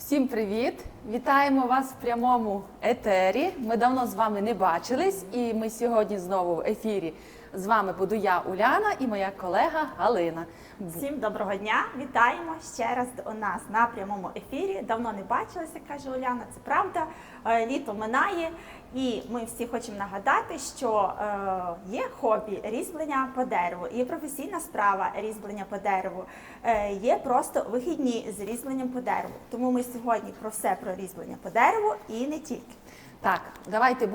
Всім привіт! Вітаємо вас в прямому етері. Ми давно з вами не бачились, і ми сьогодні знову в ефірі. З вами буду я, Уляна, і моя колега Галина. Всім доброго дня! Вітаємо ще раз у нас на прямому ефірі. Давно не бачилися, каже Уляна, це правда. Літо минає, і ми всі хочемо нагадати, що є хобі різьблення по дереву, є професійна справа різьблення по дереву, є просто вихідні з різьбленням по дереву. Тому ми сьогодні про все про різьблення по дереву і не тільки. Так, давайте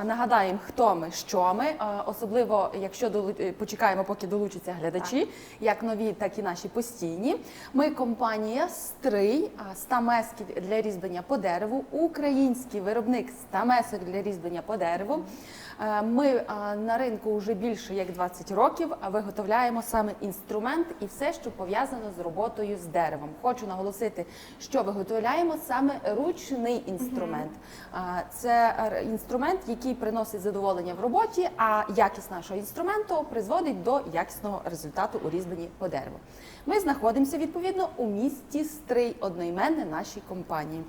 нагадаємо, хто ми, що ми, особливо, якщо почекаємо, поки долучаться глядачі, як нові, так і наші постійні. Ми компанія «Стрий», стамесків для різьблення по дереву, український виробник стамесок для різьблення по дереву. Ми на ринку вже більше як 20 років виготовляємо саме інструмент і все, що пов'язано з роботою з деревом. Хочу наголосити, що виготовляємо саме ручний інструмент. Це інструмент, який приносить задоволення в роботі, а якість нашого інструменту призводить до якісного результату у різьбленні по дереву. Ми знаходимося, відповідно, у місті Стрий, одноіменне нашій компанії.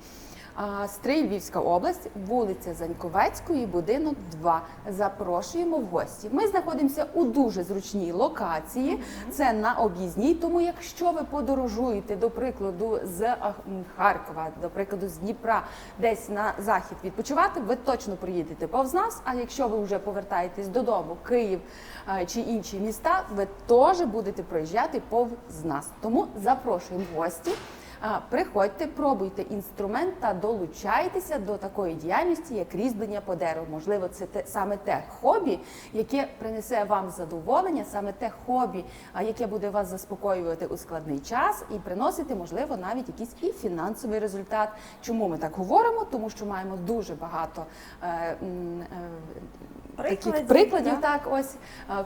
Стрий, Львівська область, вулиця Заньковецької, будинок 2. Запрошуємо в гості. Ми знаходимося у дуже зручній локації, це на об'їзній, тому якщо ви подорожуєте, до прикладу, з Харкова, до прикладу, з Дніпра, десь на захід відпочивати, ви точно приїдете повз нас, а якщо ви вже повертаєтесь додому, Київ чи інші міста, ви теж будете проїжджати повз нас. Тому запрошуємо в гості. Приходьте, пробуйте інструмент та долучайтеся до такої діяльності, як різьблення по дереву. Можливо, це саме те хобі, яке принесе вам задоволення, саме те хобі, яке буде вас заспокоювати у складний час і приносити, можливо, навіть якийсь і фінансовий результат. Чому ми так говоримо? Тому що маємо дуже багато таких прикладів, так, ось,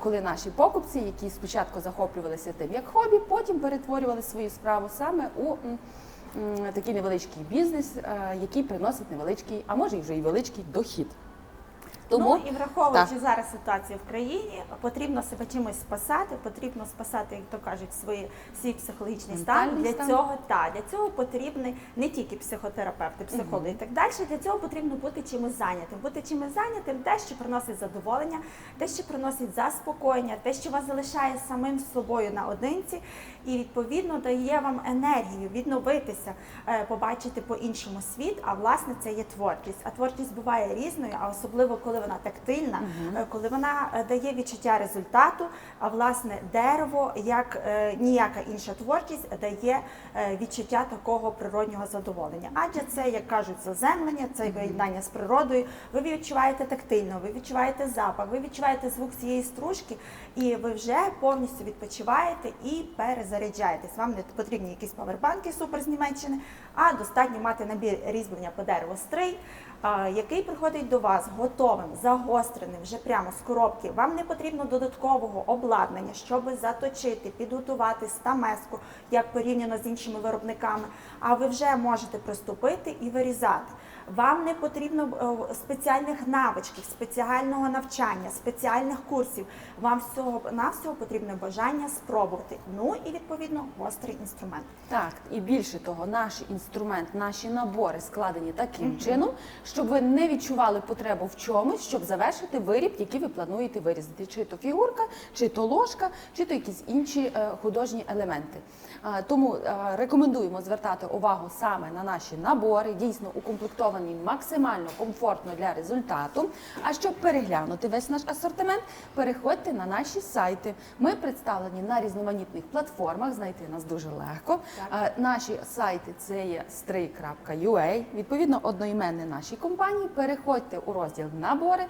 коли наші покупці, які спочатку захоплювалися тим як хобі, потім перетворювали свою справу саме у такий невеличкий бізнес, який приносить невеличкий, а може і вже і великий дохід. Тому, і враховуючи зараз ситуацію в країні, потрібно себе чимось спасати, потрібно спасати, як то кажуть, свій психологічний стан. Для цього потрібні не тільки психотерапевти, психологи і так далі, для цього потрібно бути чимось зайнятим. Бути чимось зайнятим, те, що приносить задоволення, те, що приносить заспокоєння, те, що вас залишає самим собою наодинці і, відповідно, дає вам енергію відновитися, побачити по-іншому світ, а, власне, це є творчість. А творчість буває різною, а особливо, коли вона тактильна, коли вона дає відчуття результату, а, власне, дерево, як ніяка інша творчість, дає відчуття такого природнього задоволення. Адже це, як кажуть, заземлення, це поєднання з природою. Ви відчуваєте тактильно, ви відчуваєте запах, ви відчуваєте звук цієї стружки, і ви вже повністю відпочиваєте і перезаряджаєтесь. Вам не потрібні якісь павербанки супер з Німеччини, а достатньо мати набір різьблення по дереву «Стрий», який приходить до вас готовим, загостреним, вже прямо з коробки. Вам не потрібно додаткового обладнання, щоб заточити, підготувати стамеску, як порівняно з іншими виробниками, а ви вже можете приступити і вирізати. Вам не потрібно спеціальних навичків, спеціального навчання, спеціальних курсів. Вам всього потрібне бажання спробувати. Ну і, відповідно, гострий інструмент. Так, і більше того, наш інструмент, наші набори складені таким чином, щоб ви не відчували потребу в чомусь, щоб завершити виріб, який ви плануєте вирізати. Чи то фігурка, чи то ложка, чи то якісь інші художні елементи. Тому рекомендуємо звертати увагу саме на наші набори, дійсно укомплектовані максимально комфортно для результату. А щоб переглянути весь наш асортимент, переходьте на наші сайти. Ми представлені на різноманітних платформах, знайти нас дуже легко. Наші сайти – це є stray.ua, відповідно одноіменне нашій компанії. Переходьте у розділ «Набори»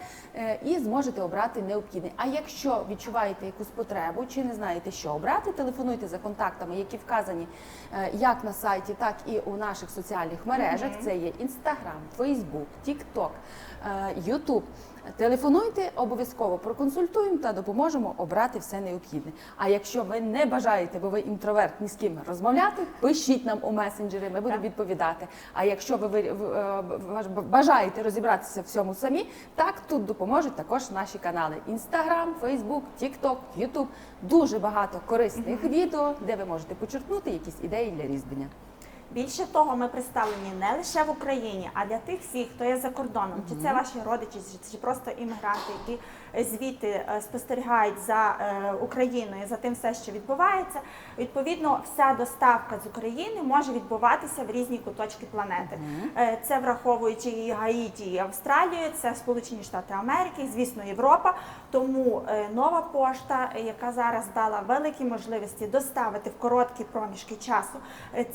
і зможете обрати необхідний. А якщо відчуваєте якусь потребу чи не знаєте, що обрати, телефонуйте за контактами, які вказані як на сайті, так і у наших соціальних мережах. Це є Instagram, Facebook, TikTok, YouTube. Телефонуйте, обов'язково проконсультуємо та допоможемо обрати все необхідне. А якщо ви не бажаєте, бо ви інтроверт, ні з ким розмовляти, пишіть нам у месенджери, ми будемо відповідати. А якщо ви бажаєте розібратися в всьому самі, так тут допоможуть також наші канали Instagram, Facebook, TikTok, YouTube. Дуже багато корисних відео, де ви можете почерпнути якісь ідеї для різьблення. Більше того, ми представлені не лише в Україні, а для тих всіх, хто є за кордоном, чи це ваші родичі, чи просто іммігранти, які звідти спостерігають за Україною, за тим все, що відбувається. Відповідно, вся доставка з України може відбуватися в різні куточки планети. Це враховуючи і Гаїті, і Австралію, це Сполучені Штати Америки, звісно, Європа. Тому нова пошта, яка зараз дала великі можливості доставити в короткі проміжки часу,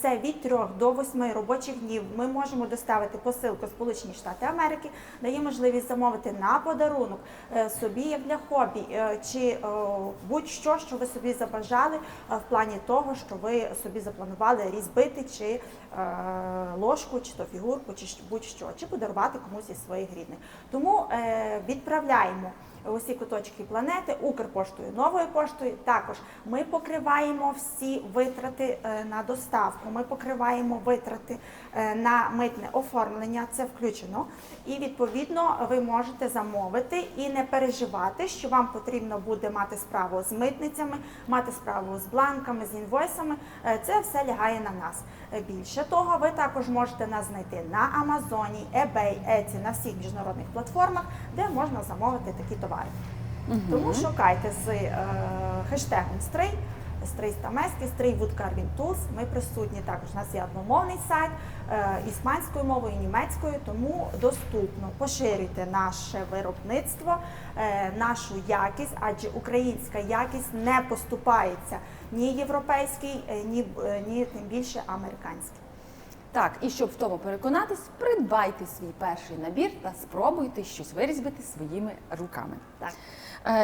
це від 3 до 8 робочих днів. Ми можемо доставити посилку в Сполучені Штати Америки, дає можливість замовити на подарунок собі, як для хобі, чи будь-що, що ви собі забажали в плані того, що ви собі запланували різьбити, чи ложку, чи то фігурку, чи будь-що, чи подарувати комусь із своїх рідних. Тому відправляємо усі куточки планети Укрпоштою, новою поштою. Також ми покриваємо всі витрати на доставку, ми покриваємо витрати на митне оформлення, це включено. І відповідно ви можете замовити і не переживати, що вам потрібно буде мати справу з митницями, мати справу з бланками, з інвойсами. Це все лягає на нас. Більше того, ви також можете нас знайти на Амазоні, eBay, Etsy, на всіх міжнародних платформах, де можна замовити такі товари. Тому шукайте з хештегом «Стрий», «Стрий Стамеський», «Стрий Wood Carving Tools». Ми присутні також, у нас є одномовний сайт, іспанською мовою, німецькою, тому доступно. Поширюйте наше виробництво, нашу якість, адже українська якість не поступається ні європейській, ні тим більше американській. Так, і щоб в тому переконатись, придбайте свій перший набір та спробуйте щось вирізбити своїми руками. Так.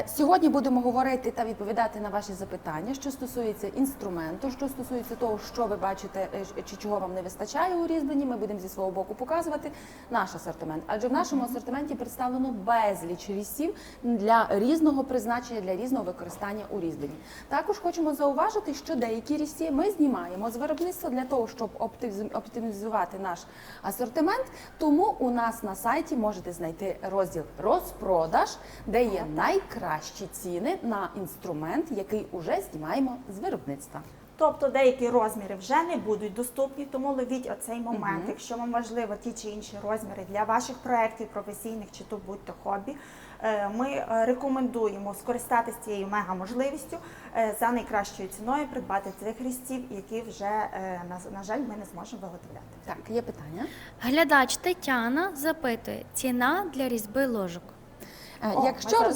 Сьогодні будемо говорити та відповідати на ваші запитання, що стосується інструменту, що стосується того, що ви бачите, чи чого вам не вистачає у різьбленні. Ми будемо зі свого боку показувати наш асортимент. Адже в нашому асортименті представлено безліч різців для різного призначення, для різного використання у різьбленні. Також хочемо зауважити, що деякі різці ми знімаємо з виробництва для того, щоб оптимізувати наш асортимент. Тому у нас на сайті можете знайти розділ «Розпродаж», де є найкращі ціни на інструмент, який уже знімаємо з виробництва. Тобто деякі розміри вже не будуть доступні, тому ловіть оцей момент. Якщо вам важливо ті чи інші розміри для ваших проєктів професійних, чи то будь-то хобі, ми рекомендуємо скористатися цією мега-можливістю за найкращою ціною придбати цих різців, які вже, на жаль, ми не зможемо виготовляти. Так, є питання? Глядач Тетяна запитує, ціна для різьби ложок. Якщо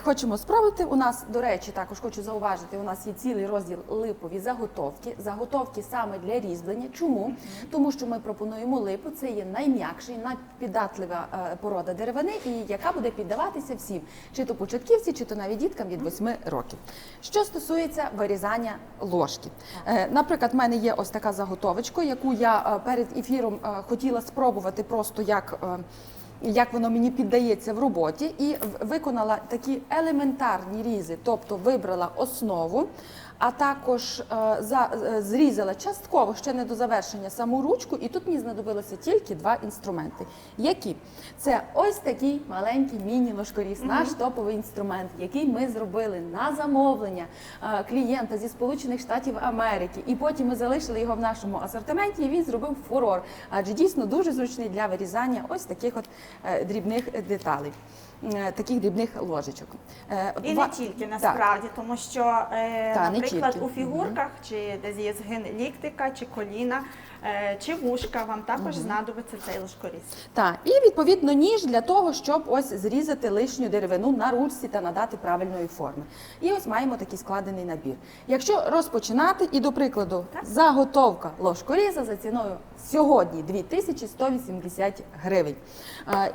хочемо спробувати, у нас, до речі, також хочу зауважити, у нас є цілий розділ липові заготовки. Заготовки саме для різьблення. Чому? Тому що ми пропонуємо липу, це є найм'якший, найпідатлива порода деревини, і яка буде піддаватися всім, чи то початківці, чи то навіть діткам від 8 років. Що стосується вирізання ложки. Наприклад, в мене є ось така заготовочка, яку я перед ефіром хотіла спробувати просто як воно мені піддається в роботі, і виконала такі елементарні різи, тобто вибрала основу, а також зрізала частково, ще не до завершення, саму ручку, і тут мені знадобилося тільки 2 інструменти. Які? Це ось такий маленький міні-ложкоріз, наш топовий інструмент, який ми зробили на замовлення клієнта зі Сполучених Штатів Америки, і потім ми залишили його в нашому асортименті, і він зробив фурор, адже дійсно дуже зручний для вирізання ось таких от дрібних деталей. Таких дрібних ложечок. І не тільки, насправді, тому що, наприклад, у фігурках, чи десь є згин ліктика, чи коліна, чи вушка, вам також знадобиться цей ложкоріз. Так, і відповідно ніж для того, щоб ось зрізати лишню деревину на ручці та надати правильної форми. І ось маємо такий складений набір. Якщо розпочинати, і до прикладу, заготовка ложкоріза за ціною сьогодні 2180 гривень.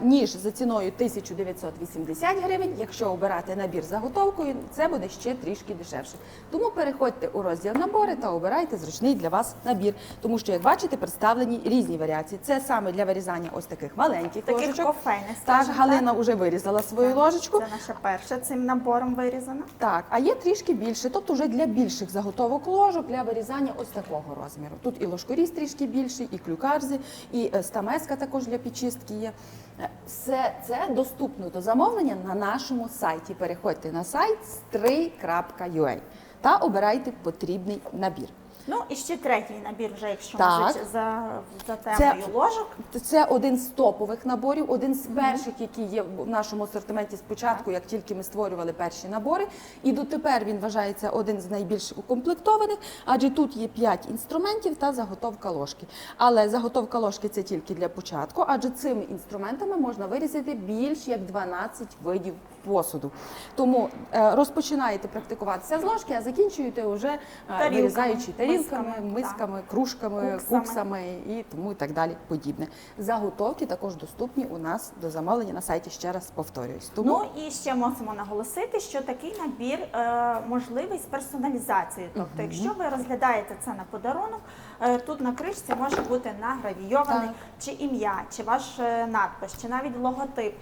Ніж за ціною 1980 гривень, якщо обирати набір заготовкою, це буде ще трішки дешевше. Тому переходьте у розділ набори та обирайте зручний для вас набір. Тому що, як бачите, представлені різні варіації. Це саме для вирізання ось таких маленьких ложечок. Кофейних, Так, Галина вже вирізала свою ложечку. Це наша перша цим набором вирізана. Так, а є трішки більше, тобто вже для більших заготовок ложок, для вирізання ось такого розміру. Тут і ложкоріз трішки більший, і клюкарзи, і стамеска також для підчистки є. Все це доступно до замовлення на нашому сайті. Переходьте на сайт stray.ua та обирайте потрібний набір. Ну і ще третій набір, вже якщо Так. може, за темою ложок. Це один з топових наборів, один з перших, який є в нашому асортименті спочатку, як тільки ми створювали перші набори. І дотепер він вважається один з найбільш укомплектованих, адже тут є 5 інструментів та заготовка ложки. Але заготовка ложки – це тільки для початку, адже цими інструментами можна вирізати більш як 12 видів посуду. Тому розпочинаєте практикуватися з ложки, а закінчуєте вже вирізаючи тарілками, мисками, кружками, куксами і тому і так далі подібне. Заготовки також доступні у нас до замовлення на сайті, ще раз повторююсь. Тому... Ну і ще мусимо наголосити, що такий набір можливий з персоналізацією. Тобто, якщо ви розглядаєте це на подарунок, тут на кришці може бути награвійований чи ім'я, чи ваш надпис, чи навіть логотип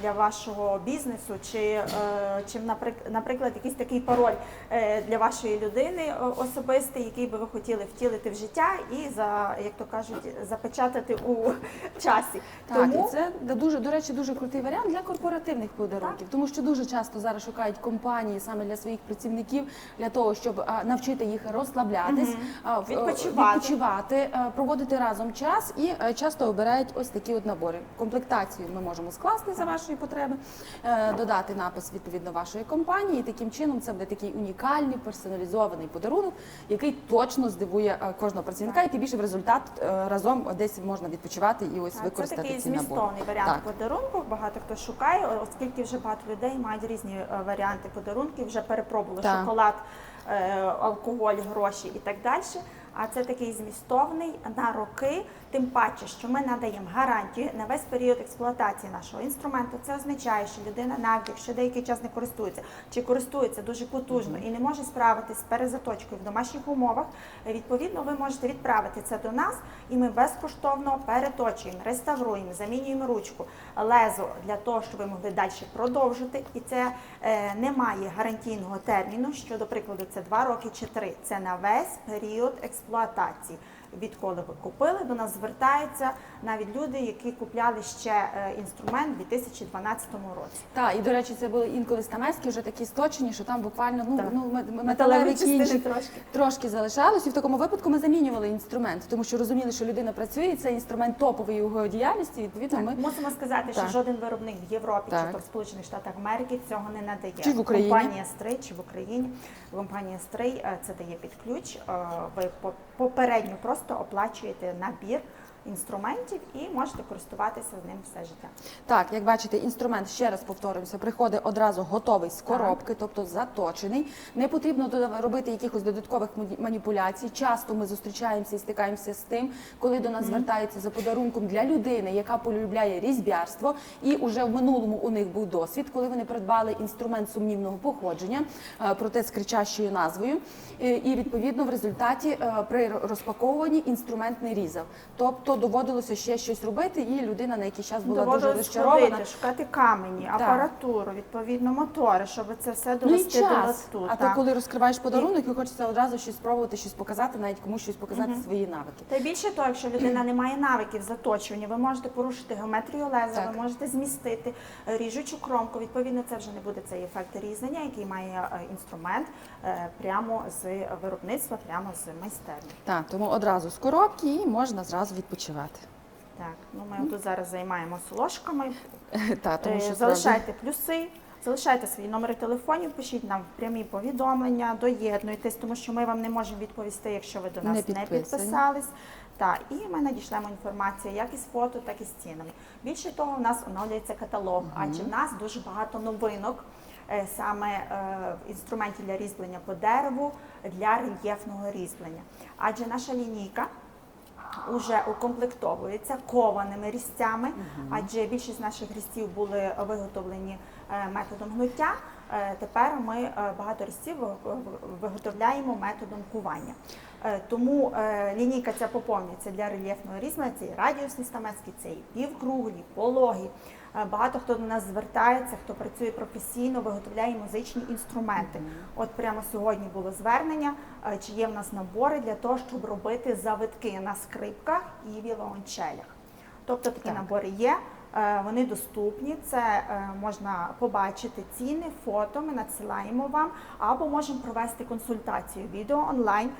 для вашого бізнесу, чи наприклад, якийсь такий пароль для вашої людини особистий, який би ви хотіли втілити в життя і, як то кажуть, запечатати у часі. Так, Тому... і це, до речі, дуже крутий варіант для корпоративних подарунків, тому що дуже часто зараз шукають компанії саме для своїх працівників, для того, щоб навчити їх розслаблятись, відпочивати, проводити разом час, і часто обирають ось такі от набори. Комплектацію ми можемо скласти за вашої потреби, додати напис відповідно вашої компанії, і таким чином це буде такий унікальний, персоналізований подарунок, який точно здивує кожного працівника, і тим більше в результат разом десь можна відпочивати і ось використати ці набори. Це такий змістовний варіант подарунку, багато хто шукає, оскільки вже багато людей мають різні варіанти подарунків, вже перепробували шоколад, алкоголь, гроші і так далі. А це такий змістовний на роки, тим паче, що ми надаємо гарантію на весь період експлуатації нашого інструменту. Це означає, що людина, навіть якщо деякий час не користується, чи користується дуже потужно і не може справитись з перезаточкою в домашніх умовах, відповідно, ви можете відправити це до нас, і ми безкоштовно переточуємо, реставруємо, замінюємо ручку, лезо для того, щоб ви могли далі продовжити. І це не має гарантійного терміну, що, до прикладу, це 2 роки чи 3. Це на весь період експлуатації. Відколи ви купили, до нас звертаються навіть люди, які купляли ще інструмент у 2012 році. Так, і, до речі, це були інколи стамески вже такі сточені, що там буквально металеві кінчики трошки залишалось. І в такому випадку ми замінювали інструмент, тому що розуміли, що людина працює, і це інструмент топовий у його діяльності, відповідно ми... Мусимо сказати, що жоден виробник в Європі чи то в Сполучених Штатах Америки цього не надає. Чи в Україні. Компанія Стрий, чи в Україні. Компанія Стрий це дає під ключ. Ви попередньо просто оплачуєте набір інструментів і можете користуватися з ним все життя. Так, як бачите, інструмент, ще раз повторюємося, приходить одразу готовий з коробки, тобто заточений. Не потрібно робити якихось додаткових маніпуляцій. Часто ми зустрічаємося і стикаємося з тим, коли до нас звертаються за подарунком для людини, яка полюбляє різьбярство, і вже в минулому у них був досвід, коли вони придбали інструмент сумнівного походження, проте з кричащою назвою, і відповідно в результаті при розпаковуванні інструмент не різав. Тобто доводилося ще щось робити, і людина на якийсь час була дуже розчарована. Шукати камені, апаратуру, відповідно мотори, щоб це все довести до ласту. А то коли розкриваєш подарунок, і хочеться одразу щось спробувати, щось показати, навіть комусь щось показати свої навики. Та більше того, якщо людина не має навиків заточування, ви можете порушити геометрію леза, ви можете змістити ріжучу кромку. Відповідно, це вже не буде цей ефект різання, який має інструмент прямо з виробництва, прямо з майстерні. Так, тому одразу з коробки і можна зразу відпочивати. Так, ну ми тут зараз займаємося ложками. Тому що залишайте плюси, залишайте свої номери телефонів, пишіть нам прямі повідомлення, доєднуйтесь, тому що ми вам не можемо відповісти, якщо ви до нас не підписались. Так, і ми надішлемо інформацію як із фото, так і з цінами. Більше того, у нас оновлюється каталог, адже в нас дуже багато новинок, саме інструментів для різьблення по дереву, для рельєфного різьблення. Адже наша лінійка уже укомплектовується кованими різцями, адже більшість наших різців були виготовлені методом гнуття. Тепер ми багато різців виготовляємо методом кування. Тому лінійка ця поповнюється для рельєфного різьблення, це і радіусні стамески, це і півкруглі, пологі. Багато хто до нас звертається, хто працює професійно, виготовляє музичні інструменти. От прямо сьогодні було звернення, чи є в нас набори для того, щоб робити завитки на скрипках і віолончелях. Тобто такі набори є. Вони доступні, це можна побачити ціни, фото, ми надсилаємо вам, або можемо провести консультацію відео онлайн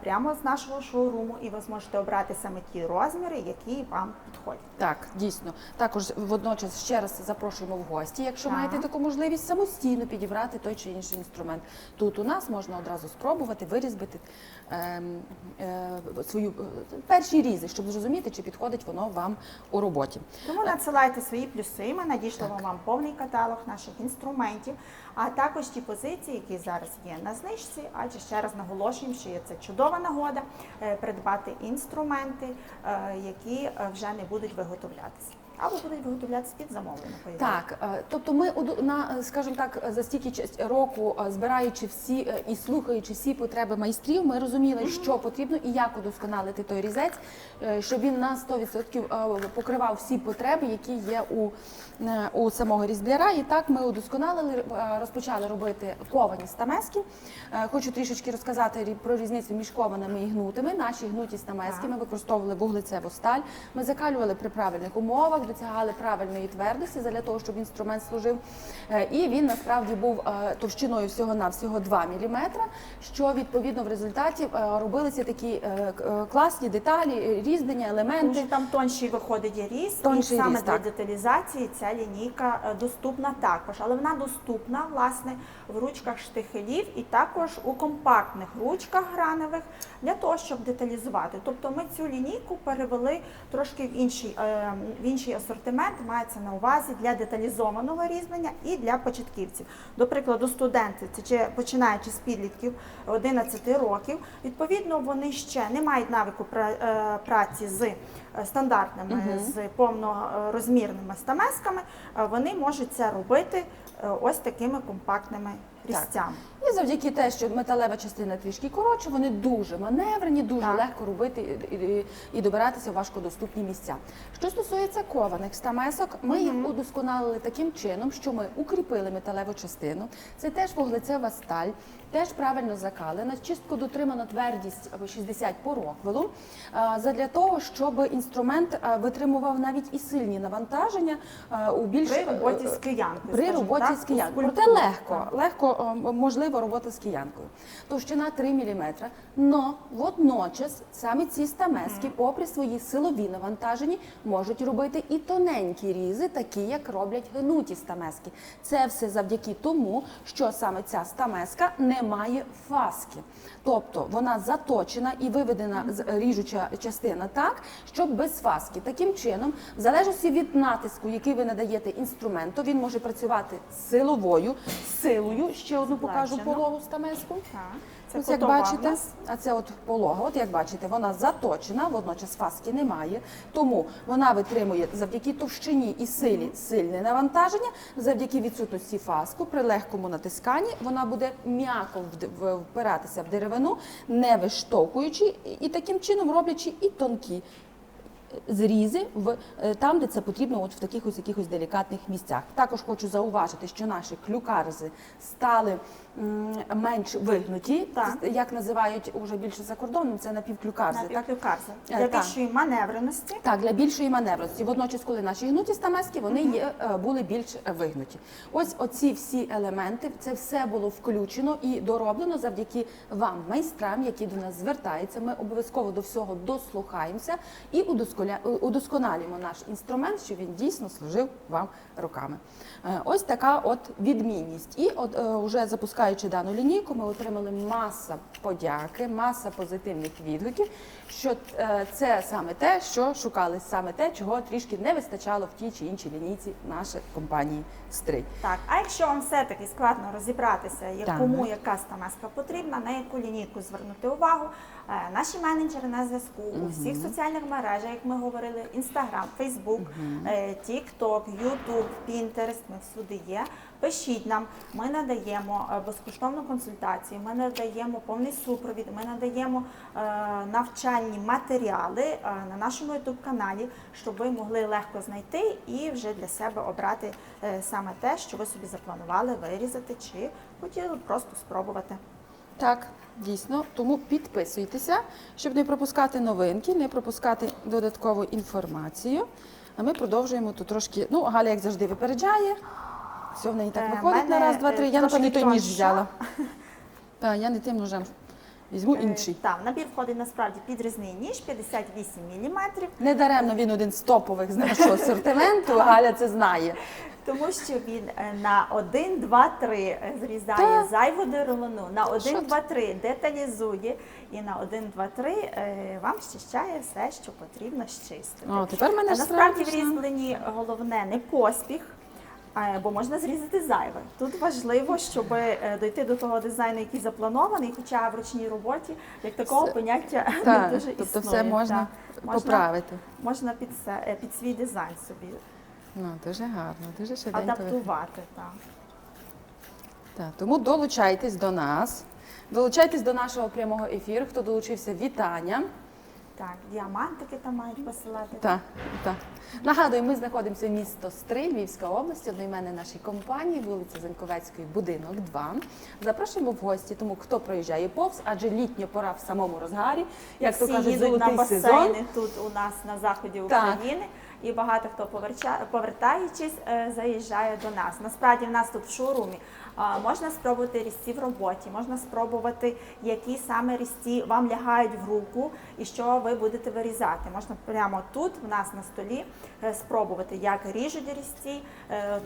прямо з нашого шоуруму, і ви зможете обрати саме ті розміри, які вам підходять. Так, дійсно. Також водночас ще раз запрошуємо в гості, якщо Так. маєте таку можливість самостійно підібрати той чи інший інструмент. Тут у нас можна одразу спробувати вирізбити свою перші різи, щоб зрозуміти, чи підходить воно вам у роботі. Тому надсилайте свої плюси, ми надішлемо вам повний каталог наших інструментів, а також ті позиції, які зараз є на знижці, адже ще раз наголошуємо, що є це чудова нагода придбати інструменти, які вже не будуть виготовлятися. Або будуть виготовлятися під замовлення. Так, тобто ми, скажімо так, за стільки року збираючи всі і слухаючи всі потреби майстрів, ми розуміли, що потрібно і як удосконалити той різець, щоб він на 100% покривав всі потреби, які є у самого різбляра. І так ми удосконалили, розпочали робити ковані стамески. Хочу трішечки розказати про різницю між кованими і гнутими. Наші гнуті стамески ми використовували вуглецеву сталь, ми закалювали при правильних умовах, досягали правильної твердості для того, щоб інструмент служив. І він насправді був товщиною всього-навсього 2 мм, що відповідно в результаті робилися такі класні деталі, різьблення, елементи. Тому що там тонший виходить різ, і саме для деталізації ця лінійка доступна також. Але вона доступна, власне, в ручках штихелів і також у компактних ручках граневих для того, щоб деталізувати. Тобто ми цю лінійку перевели трошки в інший асортимент, мається на увазі для деталізованого різьблення і для початківців. До прикладу, студенти, починаючи з підлітків 11 років, відповідно, вони ще не мають навику праці з стандартними, з повнорозмірними стамесками, вони можуть це робити ось такими компактними різцями. І завдяки те, що металева частина трішки коротша, вони дуже маневрені, дуже легко робити і добиратися в важкодоступні місця. Що стосується кованих стамесок, ми їх удосконалили таким чином, що ми укріпили металеву частину. Це теж вуглецева сталь, теж правильно закалена, чітко дотримана твердість 60 по Роквеллу, задля того, щоб інструмент витримував навіть і сильні навантаження при роботі з киянкою. При роботі з киянкою. Проте легко можливо робота з киянкою. Товщина 3 мм, но водночас саме ці стамески, попри свої силові навантаження, можуть робити і тоненькі різи, такі, як роблять гнуті стамески. Це все завдяки тому, що саме ця стамеска не має фаски. Тобто вона заточена і виведена ріжуча частина так, щоб без фаски. Таким чином, в залежності від натиску, який ви надаєте інструменту, він може працювати силою, ще одну покажу пологу стамеску. Ось як бачите, а це от полога, от як бачите, вона заточена, водночас фаски немає, тому вона витримує завдяки товщині і силі сильне навантаження, завдяки відсутності фаску, при легкому натисканні вона буде м'яко впиратися в деревину, не виштовхуючи і таким чином роблячи і тонкі зрізи там, де це потрібно, от в таких ось якихось делікатних місцях. Також хочу зауважити, що наші клюкарзи стали менш вигнуті, як називають уже більше за кордоном, це напівклюкарзи. Напівклюкарзи. Для більшої маневреності. Так, для більшої маневреності. Водночас, коли наші гнуті стамески, вони були більш вигнуті. Ось оці всі елементи, це все було включено і дороблено завдяки вам, майстрам, які до нас звертаються. Ми обов'язково до всього дослухаємося і удосконалюємо наш інструмент, щоб він дійсно служив вам руками. Ось така от відмінність. І от вже запускаючи дану лінійку, ми отримали маса подяки, маса позитивних відгуків, що це саме те, що шукали, саме те, чого трішки не вистачало в тій чи іншій лінійці нашої компанії «Стрий». Так, а якщо вам все-таки складно розібратися, кому яка стамеска потрібна, на яку лінійку звернути увагу, наші менеджери на зв'язку у всіх соціальних мережах, як ми говорили, Instagram, Facebook, TikTok, YouTube, Pinterest, ми всюди є. Пишіть нам, ми надаємо безкоштовну консультацію, ми надаємо повний супровід, ми надаємо навчальні матеріали на нашому YouTube-каналі, щоб ви могли легко знайти і вже для себе обрати саме те, що ви собі запланували вирізати чи хотіли просто спробувати. Так, дійсно. Тому підписуйтеся, щоб не пропускати новинки, не пропускати додаткову інформацію. А ми продовжуємо тут трошки, ну, Галя, як завжди, випереджає. Все в неї так виходить мене, на раз, два, три. Я, трошки напевно, той ніж тонша. взяла. Так, я не тим ножем. Візьму інший. Так, в набір входить насправді підрізний ніж 58 мм, Недаремно він один з топових з нашого асортименту, Галя це знає. тому що він на 1, 2, 3 зрізає зайву деревину, на 1, 2, 3 деталізує і на 1, 2, 3 вам щищає все, що потрібно щистити. О, тепер мене ж Насправді в справді різьбленні головне не поспіх, бо можна зрізати зайве. Тут важливо, щоб дойти до того дизайну, який запланований, хоча в ручній роботі як такого поняття не Так, дуже тобто існує. все можна Так. поправити. Можна під свій дизайн собі Ну, дуже гарно, дуже швиденько. адаптувати. Так. Так, тому долучайтесь до нас, долучайтесь до нашого прямого ефіру. Хто долучився, вітання. Так, діамантики там мають посилати. Так, так. Нагадую, ми знаходимося в місто Стрий, Львівська область, одноіменне нашій компанії, вулиця Заньковецької, будинок 2. Запрошуємо в гості, тому хто проїжджає повз, адже літня пора в самому розгарі, як то Всі кажуть, їдуть на золотий басейни сезон. тут у нас на заході Так. України. І багато хто повертаючись, заїжджає до нас. Насправді в нас тут в шоурумі можна спробувати різці в роботі, можна спробувати, які саме різці вам лягають в руку і що ви будете вирізати. Можна прямо тут, в нас на столі, спробувати, як ріжуть різці,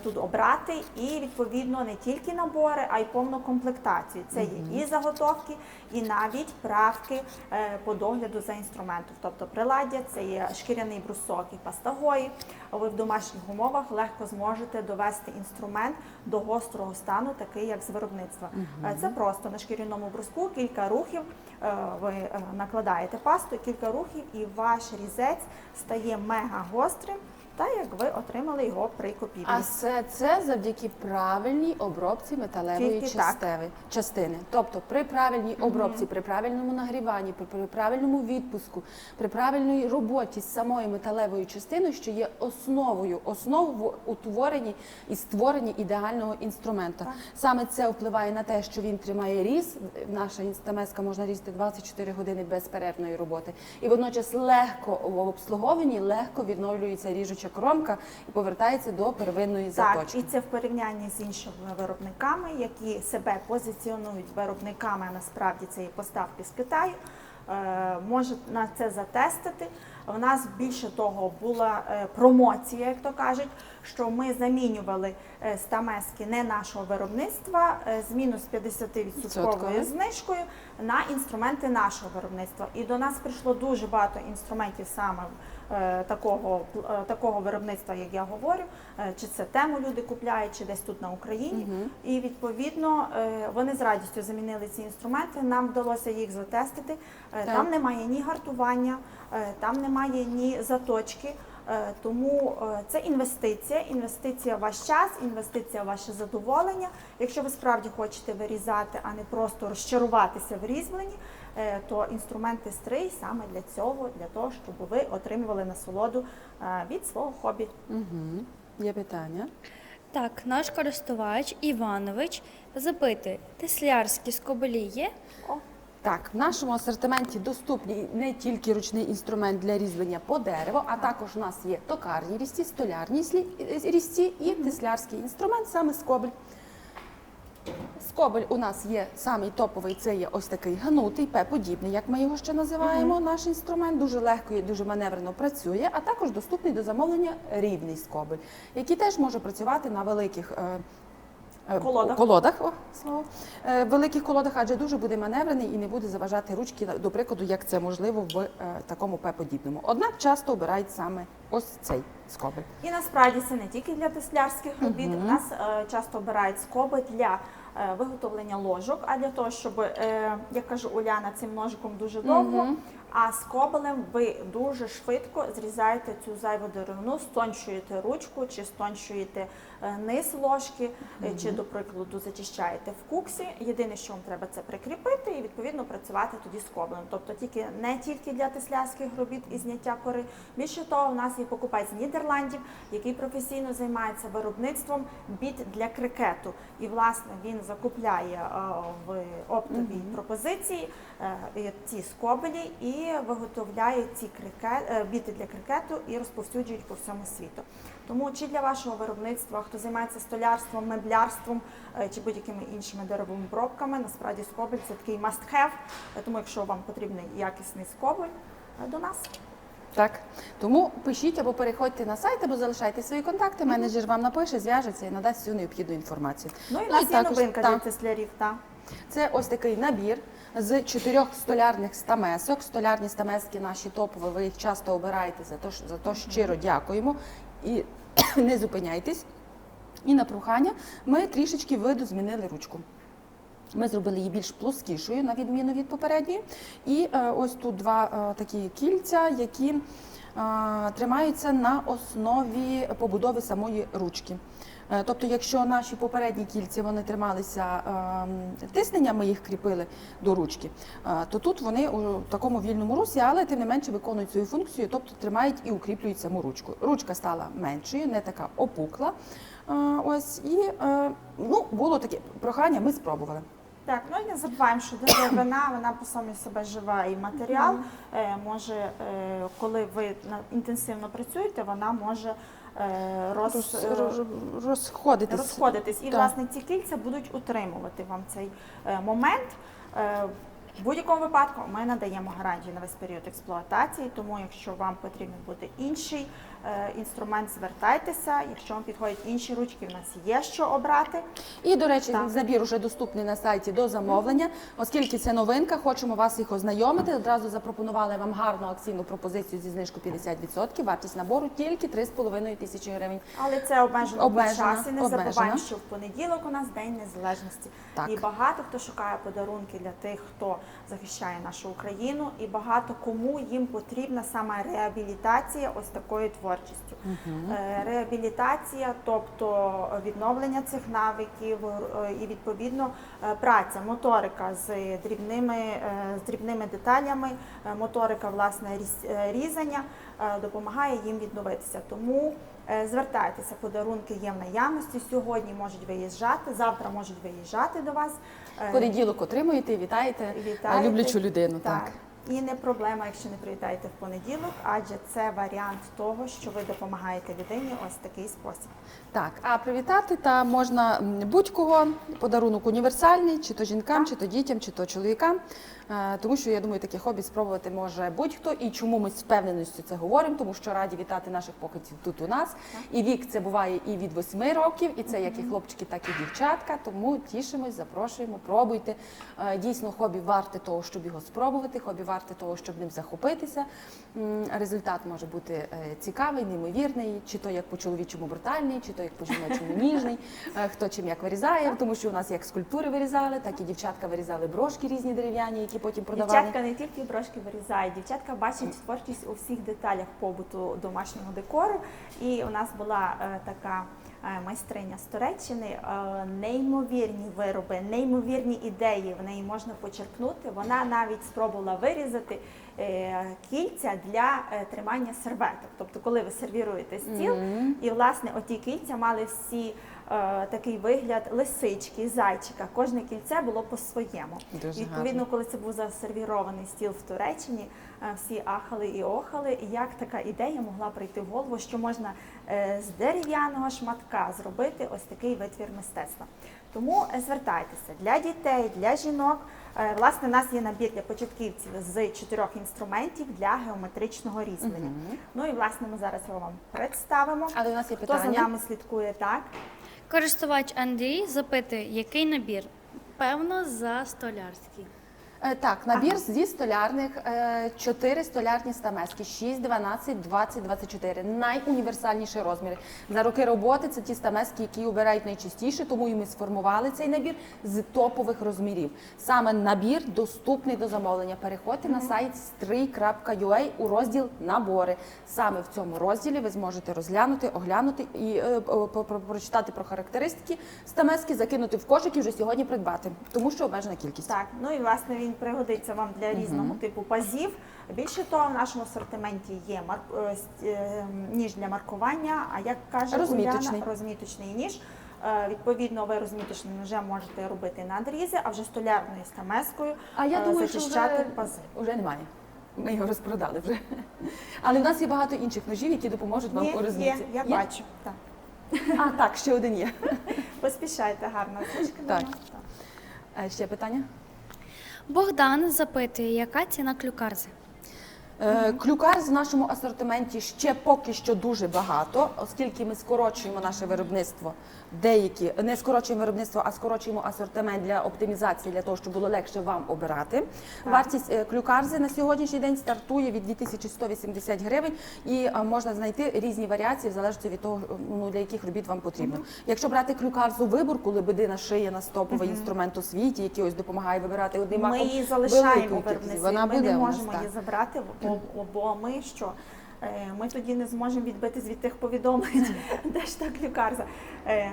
тут обрати і, відповідно, не тільки набори, а й повну комплектацію. Це є і заготовки, і навіть правки по догляду за інструментом. Тобто приладдя, це є шкіряний брусок і пастагої. Ви в домашніх умовах легко зможете довести інструмент до гострого стану, такий як з виробництва. Це просто на шкіряному бруску кілька рухів, ви накладаєте пасту, кілька рухів і ваш різець стає мега гострим, так як ви отримали його при купівлі. А все це завдяки правильній обробці металевої Тільки так. частини. Тобто при правильній обробці, при правильному нагріванні, при правильному відпуску, при правильній роботі з самою металевою частиною, що є основою в утворенні і створенні ідеального інструмента. Саме це впливає на те, що він тримає різ. Наша інстамеска можна різати 24 години безперервної роботи. І водночас легко в обслуговуванні, легко відновлюється ріжуча кромка і повертається до первинної заточки. Так, і це в порівнянні з іншими виробниками, які себе позиціонують виробниками, а насправді це є поставки з Китаю, можуть на це затестити. У нас більше того була промоція, як то кажуть, що ми замінювали стамески не нашого виробництва з мінус 50% знижкою на інструменти нашого виробництва. І до нас прийшло дуже багато інструментів саме такого виробництва, як я говорю, чи це тему люди купляють, чи десь тут на Україні. І відповідно вони з радістю замінили ці інструменти, нам вдалося їх затестити. Там немає ні гартування, там немає ні заточки. Тому це інвестиція в ваш час, інвестиція в ваше задоволення. Якщо ви справді хочете вирізати, а не просто розчаруватися в різьбленні, то інструменти Стрий саме для цього, для того, щоб ви отримували насолоду від свого хобі. Є питання? Так, наш користувач Іванович запитує, теслярські скобелі є? Так, в нашому асортименті доступні не тільки ручний інструмент для різьблення по дереву, а також у нас є токарні різці, столярні різці і теслярський інструмент, саме скобель. Скобель у нас є самий топовий, це є ось такий гнутий, П-подібний, як ми його ще називаємо, наш інструмент. Дуже легко і дуже маневрено працює, а також доступний до замовлення рівний скобель, який теж може працювати на великих великих колодах, адже дуже буде маневрений і не буде заважати ручки, до прикладу, як це можливо в такому П-подібному. Однак часто обирають саме ось цей скобель. І насправді це не тільки для теслярських робіт. У нас часто обирають скоби для виготовлення ложок, а для того, щоб, як каже Уляна, цим ножиком дуже довго, а скобелем ви дуже швидко зрізаєте цю зайву деревину, стончуєте ручку, чи стончуєте низ ложки, чи, до прикладу, зачищаєте в куксі. Єдине, що вам треба, це прикріпити і, відповідно, працювати тоді скоблем. Тобто не тільки для теслярських робіт і зняття кори. Більше того, у нас є покупець з Нідерландів, який професійно займається виробництвом біт для крикету. І, власне, він закупляє в оптовій пропозиції ці скобелі і які виготовляють ці біти для крикету і розповсюджують по всьому світу. Тому чи для вашого виробництва, хто займається столярством, меблярством чи будь-якими іншими деревими обробками, насправді скобель це такий must-have, тому якщо вам потрібний якісний скобель, до нас. Так, тому пишіть або переходьте на сайт, або залишайте свої контакти, менеджер вам напише, зв'яжеться і надасть всю необхідну інформацію. Ну і в нас є новинка для теслярів. Це ось такий набір з 4 столярних стамесок. Столярні стамески наші топові, ви їх часто обираєте, за то щиро дякуємо. І не зупиняйтесь. І на прохання ми трішечки видозмінили ручку. Ми зробили її більш плоскішою, на відміну від попередньої. І ось тут два такі кільця, які тримаються на основі побудови самої ручки. Тобто, якщо наші попередні кільці вони трималися тиснення, ми їх кріпили до ручки, то тут вони у такому вільному русі, але тим не менше виконують свою функцію, тобто тримають і укріплюють саму ручку. Ручка стала меншою, не така опукла. Ось, і було таке прохання, ми спробували. Так, ну і не забуваємо, що деревина, вона по самій себе жива і матеріал, може, коли ви інтенсивно працюєте, вона може розходитись. І, власне, ці кільця будуть утримувати вам цей момент. В будь-якому випадку ми надаємо гарантію на весь період експлуатації, тому якщо вам потрібен буде інший інструмент, звертайтеся. Якщо вам підходять інші ручки, в нас є що обрати. І, до речі, набір вже доступний на сайті до замовлення. Оскільки це новинка, хочемо вас їх ознайомити. Одразу запропонували вам гарну акційну пропозицію зі знижкою 50%. Вартість набору тільки 3,5 тисячі гривень. Але це обмежено в часі. Не забуваємо, що в понеділок у нас День Незалежності. Так. І багато хто шукає подарунки для тих, хто захищає нашу Україну. І багато кому їм потрібна саме реабілітація ось такої творчістю. Реабілітація, тобто відновлення цих навиків і, відповідно, праця, моторика з дрібними деталями, моторика, власне, різання допомагає їм відновитися. Тому звертайтеся, подарунки є в наявності, сьогодні можуть виїжджати, завтра можуть виїжджати до вас. В понеділок отримуєте, вітаєте люблячу людину. Так. І не проблема, якщо не приїдаєте в понеділок, адже це варіант того, що ви допомагаєте людині ось такий спосіб. Так, а привітати та можна будь-кого, подарунок універсальний, чи то жінкам, чи то дітям, чи то чоловікам. Тому що, я думаю, таке хобі спробувати може будь-хто. І чому ми з впевненістю це говоримо? Тому що раді вітати наших покидьків тут у нас. І вік це буває і від 8 років, і це як і хлопчики, так і дівчатка. Тому тішимось, запрошуємо, пробуйте. Дійсно, хобі варте того, щоб його спробувати, хобі варте того, щоб ним захопитися. Результат може бути цікавий, неймовірний, чи то як по-чоловічому брутальний, чи то як по-жіночому ніжний, хто чим як вирізає, тому що у нас як скульптури вирізали, так і дівчатка вирізали брошки різні дерев'яні, які потім продавали. Дівчатка не тільки брошки вирізають, дівчатка бачать творчість у всіх деталях побуту домашнього декору. І у нас була така майстриня з Туреччини, неймовірні вироби, неймовірні ідеї в неї можна почерпнути. Вона навіть спробувала вирізати кільця для тримання серветок. Тобто, коли ви сервіруєте стіл, і, власне, оті кільця мали всі такий вигляд лисички, зайчика. Кожне кільце було по-своєму. Відповідно, коли це був засервірований стіл в Туреччині, всі ахали і охали, як така ідея могла прийти в голову, що можна з дерев'яного шматка зробити ось такий витвір мистецтва. Тому звертайтеся для дітей, для жінок. Власне, у нас є набір для початківців з 4 інструментів для геометричного різьблення. Ну і, власне, ми зараз його вам представимо. Але у нас є питання. Хто за нами слідкує, так? Користувач Андрій запитує, який набір? Певно, за столярський. Так, набір зі столярних, 4 столярні стамески, 6, 12, 20, 24. Найуніверсальніші розміри. За роки роботи це ті стамески, які обирають найчастіше, тому і ми сформували цей набір з топових розмірів. Саме набір доступний до замовлення. Переходьте на сайт stri.ua у розділ «Набори». Саме в цьому розділі ви зможете розглянути, оглянути і прочитати про характеристики стамески, закинути в кошик і вже сьогодні придбати, тому що обмежена кількість. Так, ну і, власне, він пригодиться вам для різного типу пазів. Більше того, в нашому асортименті є ніж для маркування, а як каже Уляна, розміточний ніж. Відповідно, ви розміточним ножем можете робити надрізи, а вже столярною стамескою зачищати пази. Вже немає. Ми його розпродали вже. Але в нас є багато інших ножів, які допоможуть вам у розмітці. Я бачу. Так. А, так, ще один є. Поспішайте, гарна знижка. Так. Ще питання? Богдан запитує, яка ціна клюкарзи? Клюкарз в нашому асортименті ще поки що дуже багато, оскільки ми скорочуємо наше виробництво. Деякі не скорочуємо виробництво, а скорочуємо асортимент для оптимізації, для того, щоб було легше вам обирати. Вартість клюкарзи на сьогоднішній день стартує від 2180 гривень і можна знайти різні варіації в залежності від того, для яких робіт вам потрібно. Якщо брати клюкарзу виборку, лебедина шия на стоповий інструмент у світі, який ось допомагає вибирати одним маком, ми її залишаємо велику у кількість. виробництві, Вона ми буде не у нас, можемо так. її забрати, бо ми що? Ми тоді не зможемо відбити від тих повідомлень, де ж та клюкарза.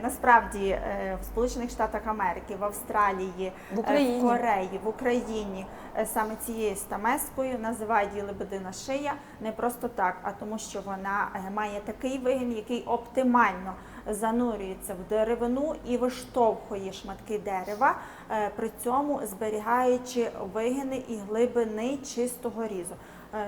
Насправді в Сполучених Штатах Америки, в Австралії, В Україні. в Кореї, в Україні саме цією стамескою називають її лебедина шия не просто так, а тому що вона має такий вигін, який оптимально занурюється в деревину і виштовхує шматки дерева, при цьому зберігаючи вигини і глибини чистого різу.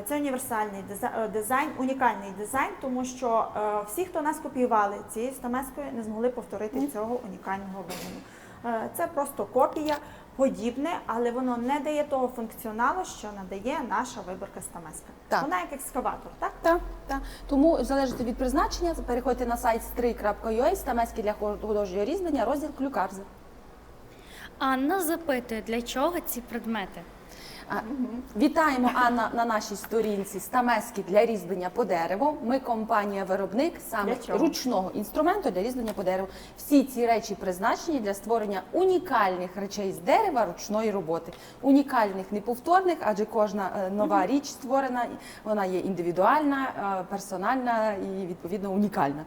Це універсальний дизайн, унікальний дизайн, тому що всі, хто нас копіювали цією стамескою, не змогли повторити цього унікального вигину. Це просто копія, подібне, але воно не дає того функціоналу, що надає наша виборка стамеска. Так. Вона як екскаватор, так? Так, так. Тому залежить від призначення, переходьте на сайт stri.ua, стамески для художнього різьблення, розділ клюкарзи. Анна запитує, для чого ці предмети? Вітаємо, Анна, на нашій сторінці стамески для різьблення по дереву. Ми компанія-виробник саме Для чого? ручного інструменту для різьблення по дереву. Всі ці речі призначені для створення унікальних речей з дерева ручної роботи. Унікальних, неповторних, адже кожна нова річ створена, вона є індивідуальна, персональна і, відповідно, унікальна.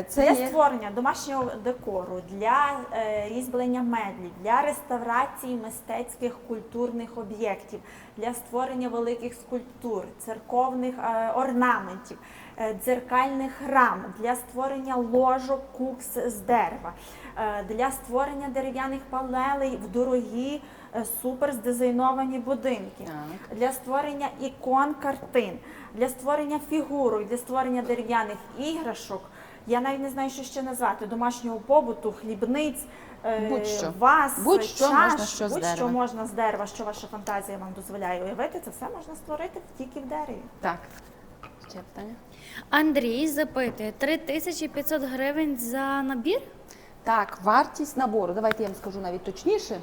Це Для створення домашнього декору, для різьблення меблів, для реставрації мистецьких культурних об'єктів, для створення великих скульптур, церковних орнаментів, дзеркальних рам, для створення ложок, кукс з дерева, для створення дерев'яних панелей в дорогі супер здизайновані будинки, для створення ікон, картин, для створення фігурок, для створення дерев'яних іграшок. Я навіть не знаю, що ще назвати, домашнього побуту, хлібниць, Будь-що. ваз, Будь-що чаш, можна, що з будь-що дерева. можна з дерева, що ваша фантазія вам дозволяє уявити, це все можна створити тільки в дереві. Так. Ще питання? Андрій запитує, 3500 гривень за набір? Так, вартість набору. Давайте я вам скажу навіть точніше,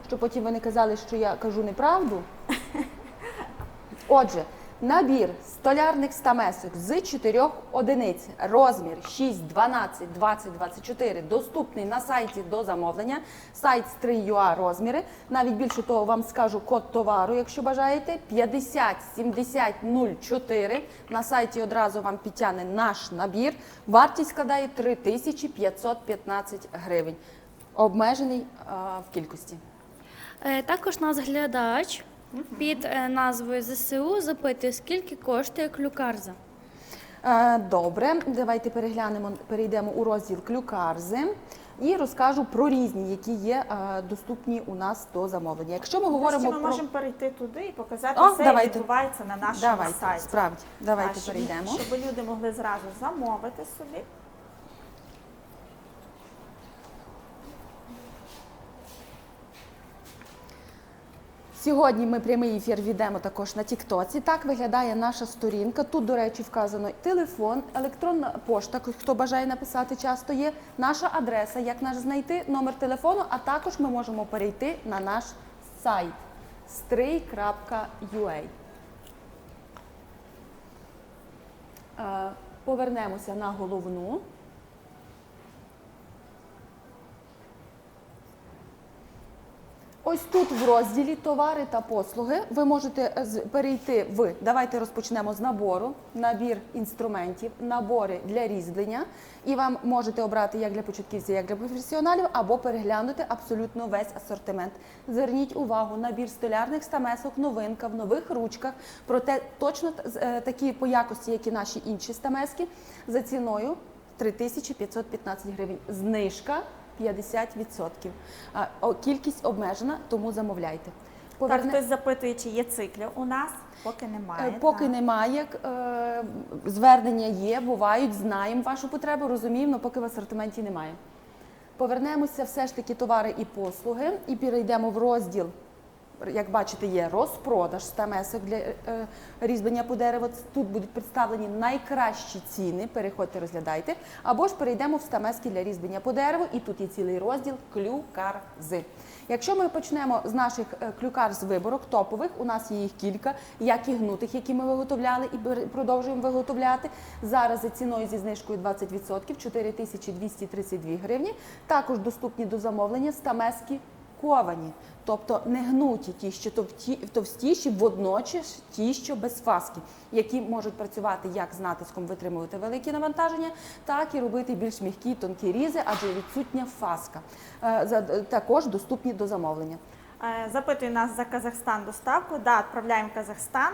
щоб потім ви не казали, що я кажу неправду. Отже, набір столярних стамесок з 4 одиниць, розмір 6, 12, 20, 24, доступний на сайті до замовлення, сайт Stri.ua розміри. Навіть більше того, вам скажу код товару, якщо бажаєте, 50 70 04. На сайті одразу вам підтягне наш набір. Вартість складає 3515 гривень. Обмежений в кількості. Також наш глядач під назвою ЗСУ запитує, скільки коштує клюкарза. Добре, давайте перейдемо у розділ клюкарзи і розкажу про різні, які є доступні у нас до замовлення. Якщо ми говоримо Ми про... можемо перейти туди і показати все, давайте. як відбувається на нашому Давайте, сайті. справді, давайте щоб перейдемо. люди могли зразу замовити собі. Сьогодні ми прямий ефір ведемо також на Тіктоці. Так виглядає наша сторінка. Тут, до речі, вказано телефон, електронна пошта, хто бажає написати, часто є, наша адреса, як нас знайти, номер телефону, а також ми можемо перейти на наш сайт stri.ua. Повернемося на головну. Ось тут в розділі «Товари та послуги» ви можете перейти в, давайте розпочнемо з набору, набір інструментів, набори для різьблення. І вам можете обрати як для початківців, як для професіоналів, або переглянути абсолютно весь асортимент. Зверніть увагу, набір столярних стамесок, новинка в нових ручках, проте точно такі по якості, як і наші інші стамески, за ціною 3515 гривень. Знижка 50%. Кількість обмежена, тому замовляйте. Так, хтось запитує, чи є циклів у нас, поки немає. Поки немає, звернення є, бувають, знаємо вашу потребу, розуміємо, але поки в асортименті немає. Повернемося все ж таки товари і послуги і перейдемо в розділ. Як бачите, є розпродаж стамесок для різьблення по дереву. Тут будуть представлені найкращі ціни, переходьте, розглядайте. Або ж перейдемо в стамески для різьблення по дереву, і тут є цілий розділ клюкарзи. Якщо ми почнемо з наших клюкарз виборок топових, у нас є їх кілька, як і гнутих, які ми виготовляли і продовжуємо виготовляти. Зараз за ціною зі знижкою 20% 4232 гривні. Також доступні до замовлення стамески ковані, тобто не гнуті, ті, що товстіші, водночас ті, що без фаски, які можуть працювати як з натиском, витримувати великі навантаження, так і робити більш м'які, тонкі різи, адже відсутня фаска. Також доступні до замовлення. Запитує нас за Казахстан доставку. Да, відправляємо в Казахстан.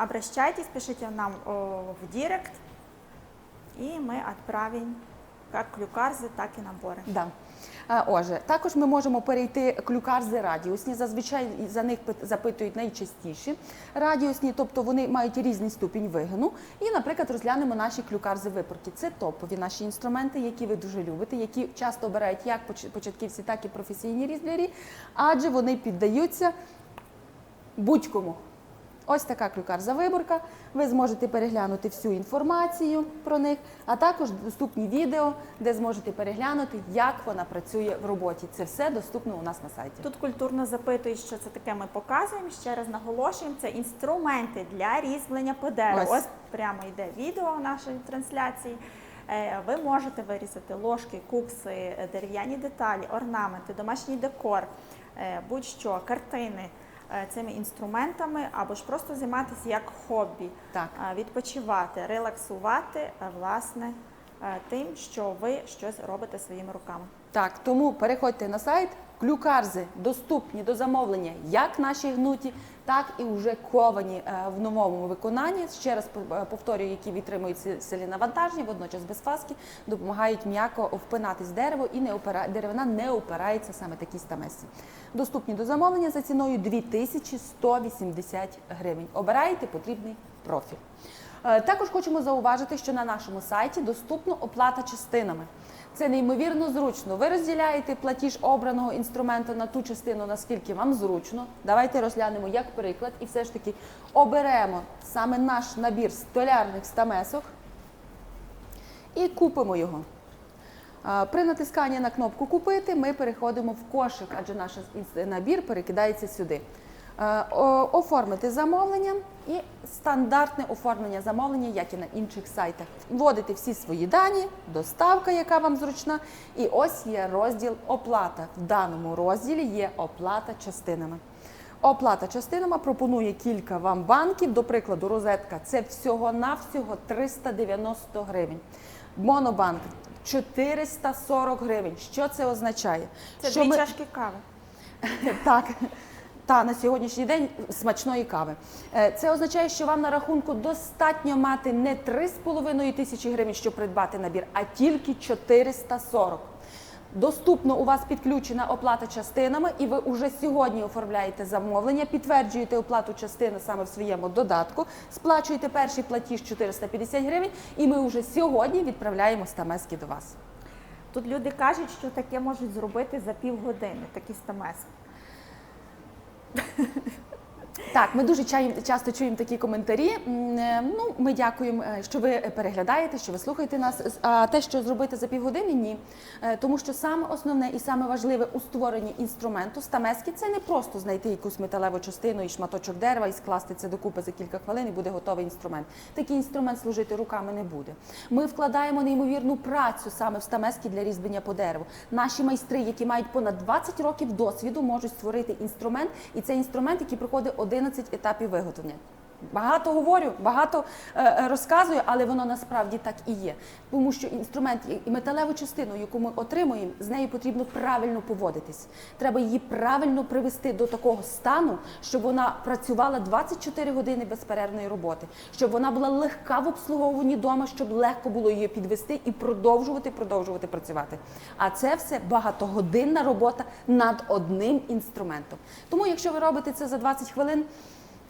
Обращайтесь, пишите нам в директ, и мы отправим як клюкарзи, так і набори. Да. Отже, також ми можемо перейти клюкарзи радіусні, зазвичай за них запитують найчастіше. Радіусні, тобто вони мають різний ступінь вигину. І, наприклад, розглянемо наші клюкарзи випорки. Це топові наші інструменти, які ви дуже любите, які часто обирають як початківці, так і професійні різблярі, адже вони піддаються будь-кому. Ось така клюкарза-виборка. Ви зможете переглянути всю інформацію про них, а також доступні відео, де зможете переглянути, як вона працює в роботі. Це все доступно у нас на сайті. Тут культурно запитують, що це таке ми показуємо. Ще раз наголошуємо, це інструменти для різьблення по дереву. Ось прямо йде відео нашої трансляції. Ви можете вирізати ложки, кукси, дерев'яні деталі, орнаменти, домашній декор, будь-що, картини цими інструментами, або ж просто займатися як хобі, відпочивати, релаксувати, власне, тим, що ви щось робите своїми руками. Так, тому переходьте на сайт. Клюкарзи доступні до замовлення як наші гнуті, так і вже ковані в новому виконанні. Ще раз повторюю, які витримують силі навантаження, водночас без фаски, допомагають м'яко впинатись в дерево і деревина не опирається саме такій стамесці. Доступні до замовлення за ціною 2180 гривень. Обирайте потрібний профіль. Також хочемо зауважити, що на нашому сайті доступна оплата частинами. Це неймовірно зручно. Ви розділяєте платіж обраного інструменту на ту частину, наскільки вам зручно. Давайте розглянемо як приклад і все ж таки оберемо саме наш набір столярних стамесок і купимо його. При натисканні на кнопку «Купити» ми переходимо в кошик, адже наш набір перекидається сюди. Оформити замовлення і стандартне оформлення замовлення, як і на інших сайтах. Вводите всі свої дані, доставка, яка вам зручна, і ось є розділ «Оплата». В даному розділі є оплата частинами. Оплата частинами пропонує кілька вам банків, до прикладу, розетка – це всього-навсього 390 гривень. Монобанк – 440 гривень. Що це означає? Це дві чашки кави. Так. Та на сьогоднішній день смачної кави. Це означає, що вам на рахунку достатньо мати не 3,5 тисячі гривень, щоб придбати набір, а тільки 440. Доступно у вас підключена оплата частинами, і ви уже сьогодні оформляєте замовлення, підтверджуєте оплату частини саме в своєму додатку, сплачуєте перший платіж 450 гривень, і ми вже сьогодні відправляємо стамески до вас. Тут люди кажуть, що таке можуть зробити за півгодини, такі стамески. Так, ми дуже часто чуємо такі коментарі. Ми дякуємо, що ви переглядаєте, що ви слухаєте нас. А те, що зробити за півгодини – ні. Тому що саме основне і саме важливе у створенні інструменту стамески – це не просто знайти якусь металеву частину і шматочок дерева і скласти це докупи за кілька хвилин і буде готовий інструмент. Такий інструмент служити руками не буде. Ми вкладаємо неймовірну працю саме в стамески для різьблення по дереву. Наші майстри, які мають понад 20 років досвіду, можуть створити інструмент, і це інструмент, який проходить 11 етапів виготовлення. Багато говорю, багато розказую, але воно насправді так і є. Тому що інструмент і металеву частину, яку ми отримуємо, з нею потрібно правильно поводитись. Треба її правильно привести до такого стану, щоб вона працювала 24 години безперервної роботи, щоб вона була легка в обслуговуванні вдома, щоб легко було її підвести і продовжувати працювати. А це все багатогодинна робота над одним інструментом. Тому, якщо ви робите це за 20 хвилин,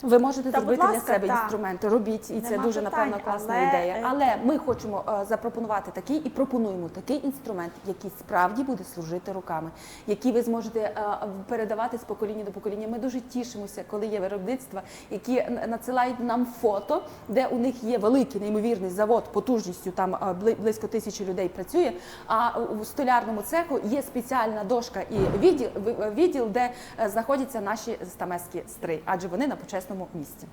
ви можете зробити для себе інструменти, робіть, і це дуже, напевно, класна ідея. Але ми хочемо запропонувати такий і пропонуємо такий інструмент, який справді буде служити руками, який ви зможете передавати з покоління до покоління. Ми дуже тішимося, коли є виробництва, які надсилають нам фото, де у них є великий, неймовірний завод, потужністю, там близько 1000 людей працює, а у столярному цеху є спеціальна дошка і відділ, де знаходяться наші стамеські стри, адже вони на почесному місці.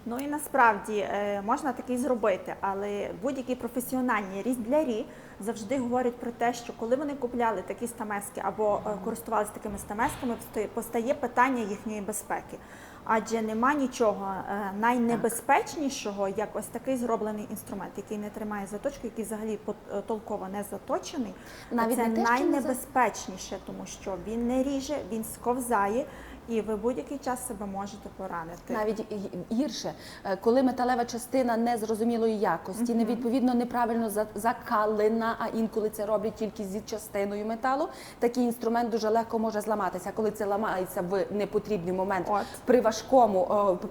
Ну і насправді можна таке зробити, але будь-які професіональні різблярі завжди говорять про те, що коли вони купляли такі стамески або користувалися такими стамесками, постає питання їхньої безпеки. Адже нема нічого найнебезпечнішого, як ось такий зроблений інструмент, який не тримає заточку, який взагалі толково не заточений. Це найнебезпечніше, тому що він не ріже, він сковзає, і ви будь-який час себе можете поранити. Навіть гірше, коли металева частина незрозумілої якості, невідповідно неправильно закалена, а інколи це роблять тільки зі частиною металу, такий інструмент дуже легко може зламатися. Коли це ламається в непотрібний момент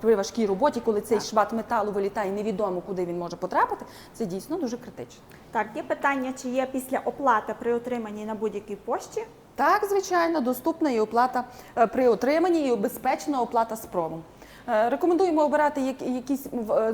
при важкій роботі, коли цей шмат металу вилітає, невідомо куди він може потрапити, це дійсно дуже критично. Так, є питання, чи є після оплати при отриманні на будь-якій пошті? Так, звичайно, доступна і оплата при отриманні, і безпечна оплата з промом. Рекомендуємо обирати якісь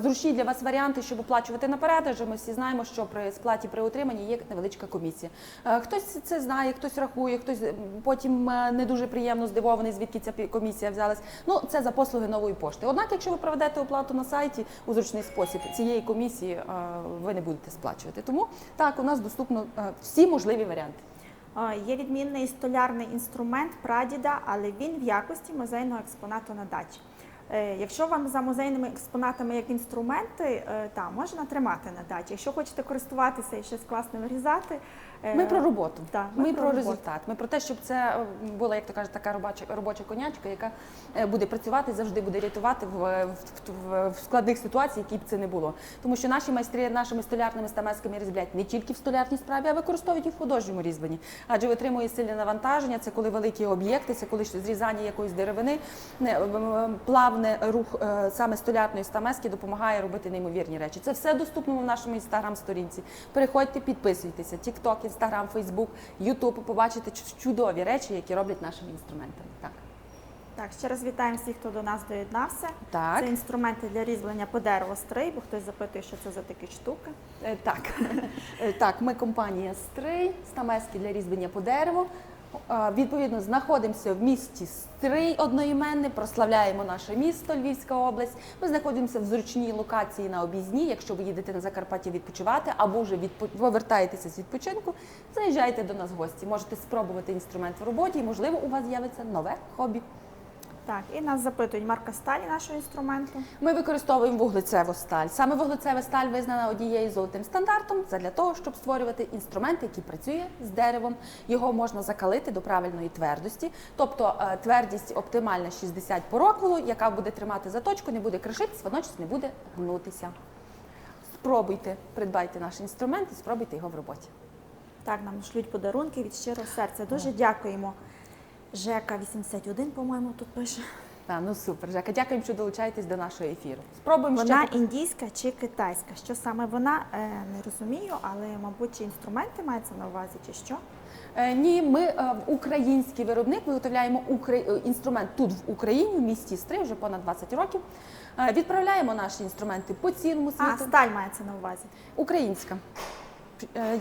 зручні для вас варіанти, щоб оплачувати наперед, адже ми всі знаємо, що при сплаті при отриманні є невеличка комісія. Хтось це знає, хтось рахує, хтось потім не дуже приємно здивований, звідки ця комісія взялась. Ну, це за послуги нової пошти. Однак, якщо ви проведете оплату на сайті у зручний спосіб, цієї комісії ви не будете сплачувати. Тому так, у нас доступно всі можливі варіанти. Є відмінний столярний інструмент прадіда, але він в якості музейного експонату на дачі. Якщо вам за музейними експонатами як інструменти, можна тримати на дачі. Якщо хочете користуватися і щось класне вирізати. Ми про роботу, ми про роботу. результат, ми про те, щоб це була, як то кажуть, така робоча конячка, яка буде працювати, завжди буде рятувати в складних ситуаціях, які б це не було. Тому що наші майстри нашими столярними стамесками різблять не тільки в столярній справі, а використовують і в художньому різьбленні. Адже витримує сильне навантаження, це коли великі об'єкти, це коли зрізання якоїсь деревини, плавний рух саме столярної стамески допомагає робити неймовірні речі. Це все доступно в нашому інстаграм-сторінці. Переходьте, підписуйтеся. TikTok, Instagram, Facebook, YouTube, побачите чудові речі, які роблять нашими інструментами. Так, ще раз вітаємо всіх, хто до нас доєднався. Так. Це інструменти для різьблення по дереву Стрий, бо хтось запитує, що це за такі штуки. Так, ми компанія Стрий, стамески для різьблення по дереву. Відповідно, знаходимося в місті Стрий одноіменне, прославляємо наше місто, Львівська область. Ми знаходимося в зручній локації на Об'їзній. Якщо ви їдете на Закарпаття відпочивати або вже повертаєтеся з відпочинку, заїжджайте до нас в гості. Можете спробувати інструмент в роботі і, можливо, у вас з'явиться нове хобі. Так, і нас запитують марка сталі нашого інструменту. Ми використовуємо вуглецеву сталь. Саме вуглецева сталь визнана однією золотим стандартом для того, щоб створювати інструмент, який працює з деревом. Його можна закалити до правильної твердості, тобто твердість оптимальна 60 по роквелу, яка буде тримати заточку, не буде кришитись, водночас не буде гнутися. Спробуйте, придбайте наш інструмент і спробуйте його в роботі. Так, нам шлють подарунки від щирого серця. Дуже дякуємо. Жека 81, по-моєму, тут пише. Ну супер, Жека, дякуємо, що долучаєтесь до нашого ефіру. Спробуємо вона індійська чи китайська? Що саме вона, не розумію, але, мабуть, чи інструменти мається на увазі, чи що? Ні, ми український виробник, виготовляємо інструмент тут в Україні, в місті Стрий, вже понад 20 років. Відправляємо наші інструменти по цілому світу. Сталь мається на увазі? Українська.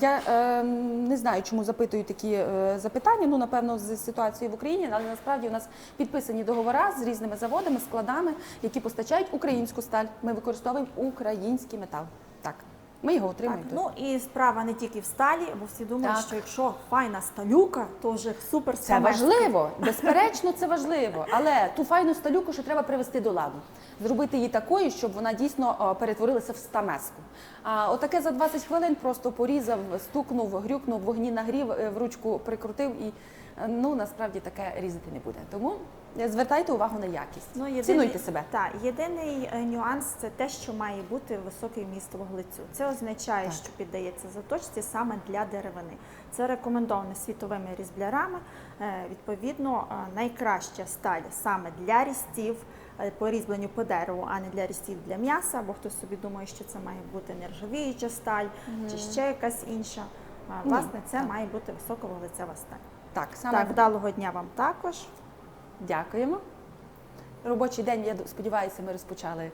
Я не знаю, чому запитують такі запитання, напевно, з ситуацією в Україні, але насправді у нас підписані договори з різними заводами, складами, які постачають українську сталь. Ми використовуємо український метал. Так. Ми його Так, отримуємо. ну і справа не тільки в сталі, бо всі думають, Так. що якщо файна сталюка, то вже супер Це стамески. важливо, безперечно, це важливо. Але ту файну сталюку ще треба привести до ладу. Зробити її такою, щоб вона дійсно перетворилася в стамеску. А отаке за 20 хвилин просто порізав, стукнув, грюкнув, в вогні нагрів, в ручку прикрутив і ну насправді таке різати не буде. Тому звертайте увагу на якість. Цінуйте себе. Так, єдиний нюанс – це те, що має бути високий вміст вуглецю. Це означає, Так. що піддається заточці саме для деревини. Це рекомендовано світовими різблярами. Відповідно, найкраща сталь саме для різців, по різьбленню по дереву, а не для різців для м'яса, або хтось собі думає, що це має бути нержавіюча сталь чи ще якась інша. Власне, це так. має бути високовуглецева сталь. Так, саме Так, вдалого дня вам також. дякуємо. Робочий день, я сподіваюся, ми розпочали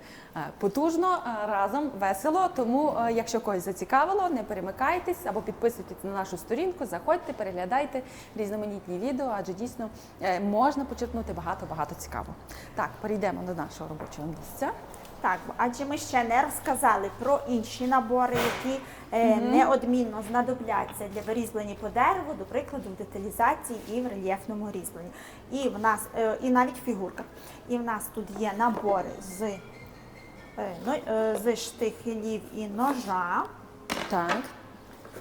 потужно, разом, весело. Тому, якщо когось зацікавило, не перемикайтесь або підписуйтесь на нашу сторінку, заходьте, переглядайте різноманітні відео, адже дійсно можна почерпнути багато-багато цікавого. Так, перейдемо до нашого робочого місця. Так, адже ми ще не розказали про інші набори, які неодмінно знадобляться для вирізблення по дереву, до прикладу, в деталізації і в рельєфному різьбленні. І в нас, і навіть фігурка. І в нас тут є набори з штихелів і ножа. Так.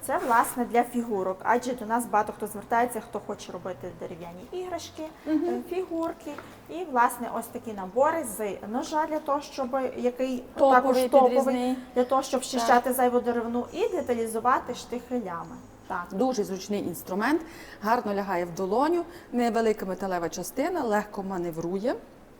Це, власне, для фігурок, адже до нас багато хто звертається, хто хоче робити дерев'яні іграшки, фігурки. І, власне, ось такі набори з ножа для того, щоб, який також топовий, для того, щоб щищати зайву деревину і деталізувати штихелями. Так. Дуже зручний інструмент, гарно лягає в долоню, невелика металева частина, легко маневрує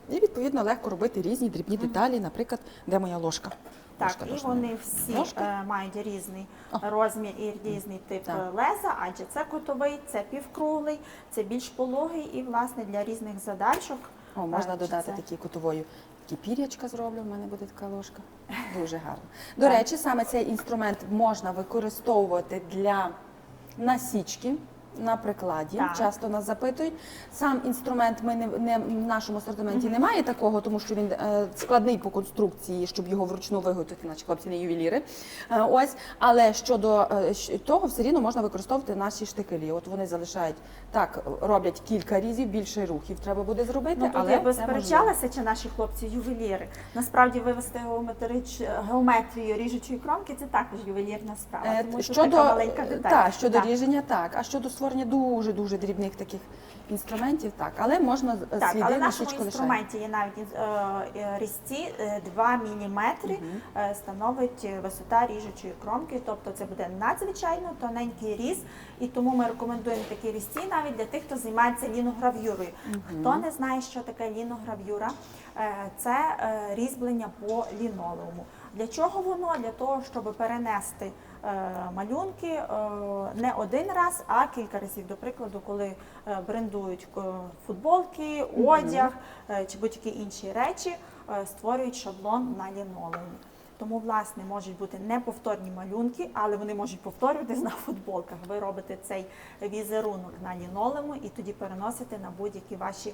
і, відповідно, легко робити різні дрібні деталі, наприклад, де моя ложка. Так, Ложка і должна вони бути. всі Ложка? мають різний розмір і різний тип Так. леза, адже це кутовий, це півкруглий, це більш пологий і, власне, для різних задачок. О, можна чи додати це- такі кутовою. Такі пір'ячка зроблю, в мене буде така ложка. Дуже гарно. До речі, саме цей інструмент можна використовувати для насічки. На прикладі Так. часто нас запитують. Сам інструмент ми в нашому асортименті немає такого, тому що він складний по конструкції, щоб його вручну виготовити, наші хлопці не ювеліри. Ось, але щодо того, все рівно можна використовувати наші штикелі. От вони залишають так, роблять кілька різів, більше рухів треба буде зробити. Ну, тут але я би це можливо. сперечалася, чи наші хлопці ювеліри. Насправді вивести геометрію ріжучої кромки – це також ювелірна справа, тому що така маленька деталь. щодо ріження, так. А щодо створення дуже-дуже дрібних таких інструментів, так. Але можна Так, сліди але в на нашому січку лишаємо. інструменті є навіть різці 2 мм становить висота ріжучої кромки, тобто це буде надзвичайно тоненький різ, і тому ми рекомендуємо такі різці навіть для тих, хто займається лінограв'юрою. Хто не знає, що таке лінограв'юра, це різьблення по лінолеуму. Для чого воно? Для того, щоб перенести малюнки не один раз, а кілька разів. До прикладу, коли брендують футболки, одяг чи будь-які інші речі, створюють шаблон на лінолеумі. Тому, власне, можуть бути неповторні малюнки, але вони можуть повторюватись на футболках. Ви робите цей візерунок на лінолеуму і тоді переносите на будь-які ваші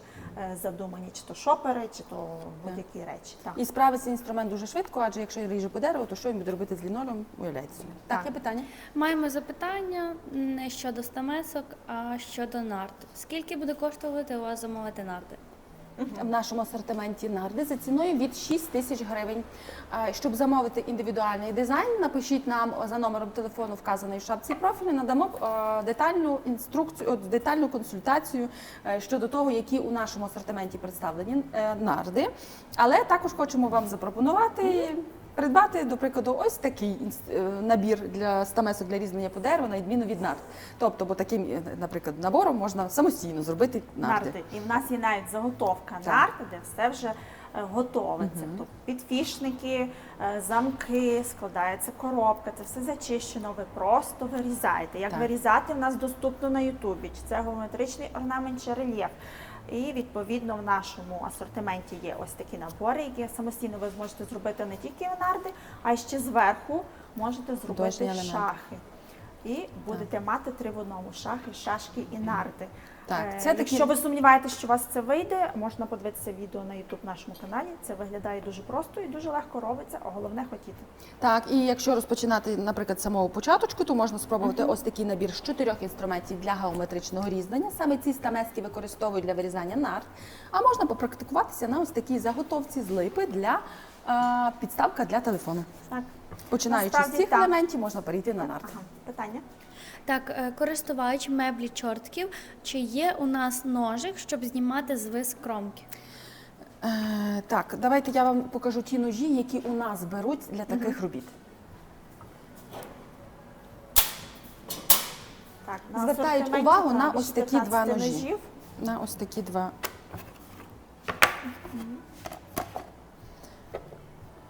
задумані, чи то шопери, чи то будь-які речі. Так. І справиться інструмент дуже швидко, адже якщо я ріжу по дереву, то що він буде робити з лінолеум, уявляєте собі. Так, Так. є питання? Маємо запитання не щодо стамесок, а щодо нарт. Скільки буде коштувати у вас замовити нарти? В нашому асортименті нарди за ціною від 6 тисяч гривень. Щоб замовити індивідуальний дизайн, напишіть нам за номером телефону, вказаний в шапці профілю, надамо детальну інструкцію, детальну консультацію щодо того, які у нашому асортименті представлені нарди. Але також хочемо вам запропонувати придбати, до прикладу, ось такий набір для стамесок для різьблення по дереву, на відміну від нард. Тобто, бо таким, наприклад, набором можна самостійно зробити нарди. І в нас є навіть заготовка Так. нарти, де все вже готове. Це тобто підфішники, замки, складається коробка, це все зачищено, ви просто вирізаєте. Як Так. вирізати, в нас доступно на Ютубі, чи це геометричний орнамент, чи рельєф. І, відповідно, в нашому асортименті є ось такі набори, які самостійно ви зможете зробити не тільки нарди, а й ще зверху можете зробити Художні елементи. шахи. і будете мати 3 в одному: шахи, шашки і нарти. Так, це такі- Якщо ви сумніваєтесь, що у вас це вийде, можна подивитися відео на YouTube нашому каналі. Це виглядає дуже просто і дуже легко робиться, а головне хотіти. Так, і якщо розпочинати, наприклад, з самого початочку, то можна спробувати ось такий набір з 4 інструментів для геометричного різання. Саме ці стамески використовують для вирізання нарт. А можна попрактикуватися на ось такій заготовці з липи для підставка для телефону. Так. Починаючи з Насправді цих так. елементів, можна перейти на нарт. Ага. Питання? Так, користувач меблі чортків, чи є у нас ножик, щоб знімати звис кромки? Так, давайте я вам покажу ті ножі, які у нас беруть для таких робіт. Так, Звертають асортименті, увагу так, на більше ось такі два 15 ножі. ножів. На ось такі два.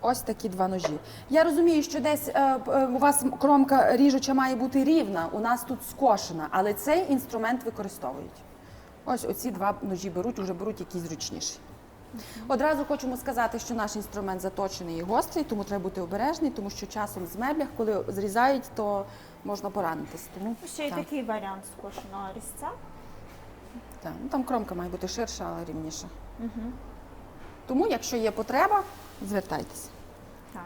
Ось такі два ножі. Я розумію, що десь у вас кромка ріжуча має бути рівна, у нас тут скошена, але цей інструмент використовують. Ось оці два ножі беруть, уже беруть якісь зручніші. Одразу хочемо сказати, що наш інструмент заточений і гострий, тому треба бути обережний, тому що часом з меблях, коли зрізають, то можна поранитись. Тому, Ще й так, такий варіант скошеного різця. так. Ну, там кромка має бути ширша, але рівніша. Тому, якщо є потреба, звертайтеся. Так.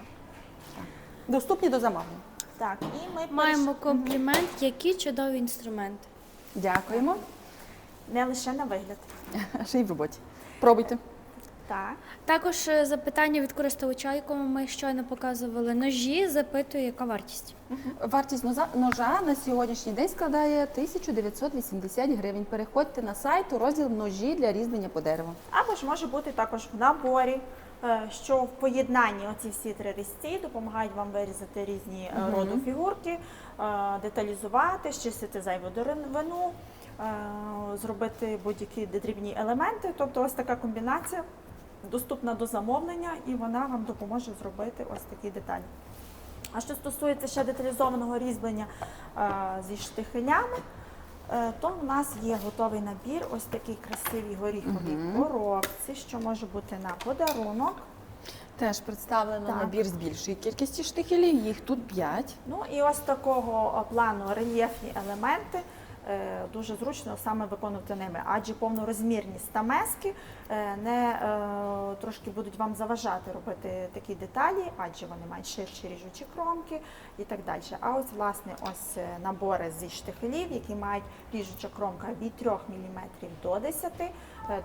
Доступні до замовлення. Так, і ми Маємо комплімент, які чудові інструменти. Дякуємо. не лише на вигляд. Ще й в роботі. Пробуйте. Так. Також запитання від користувача, якому ми щойно показували ножі, запитує, яка вартість. Вартість ножа на сьогоднішній день складає 1980 гривень. Переходьте на сайт у розділ ножі для різання по дереву. Або ж може бути також в наборі, що в поєднанні оці всі 3 різці допомагають вам вирізати різні роду фігурки, деталізувати, щистити зайву деревину, зробити будь-які дрібні елементи. Тобто ось така комбінація доступна до замовлення, і вона вам допоможе зробити ось такі деталі. А що стосується ще деталізованого різьблення зі штихелями, то в нас є готовий набір, ось такий красивій горіховій коробці, що може бути на подарунок. Теж представлено Так. набір з більшої кількості штихелів, їх тут 5. Ну і ось такого плану рельєфні елементи. Дуже зручно саме виконувати ними, адже повнорозмірні стамески трошки будуть вам заважати робити такі деталі, адже вони мають ширші ріжучі кромки і так далі. А ось, власне, ось набори зі штихелів, які мають ріжуча кромка від 3 мм до 10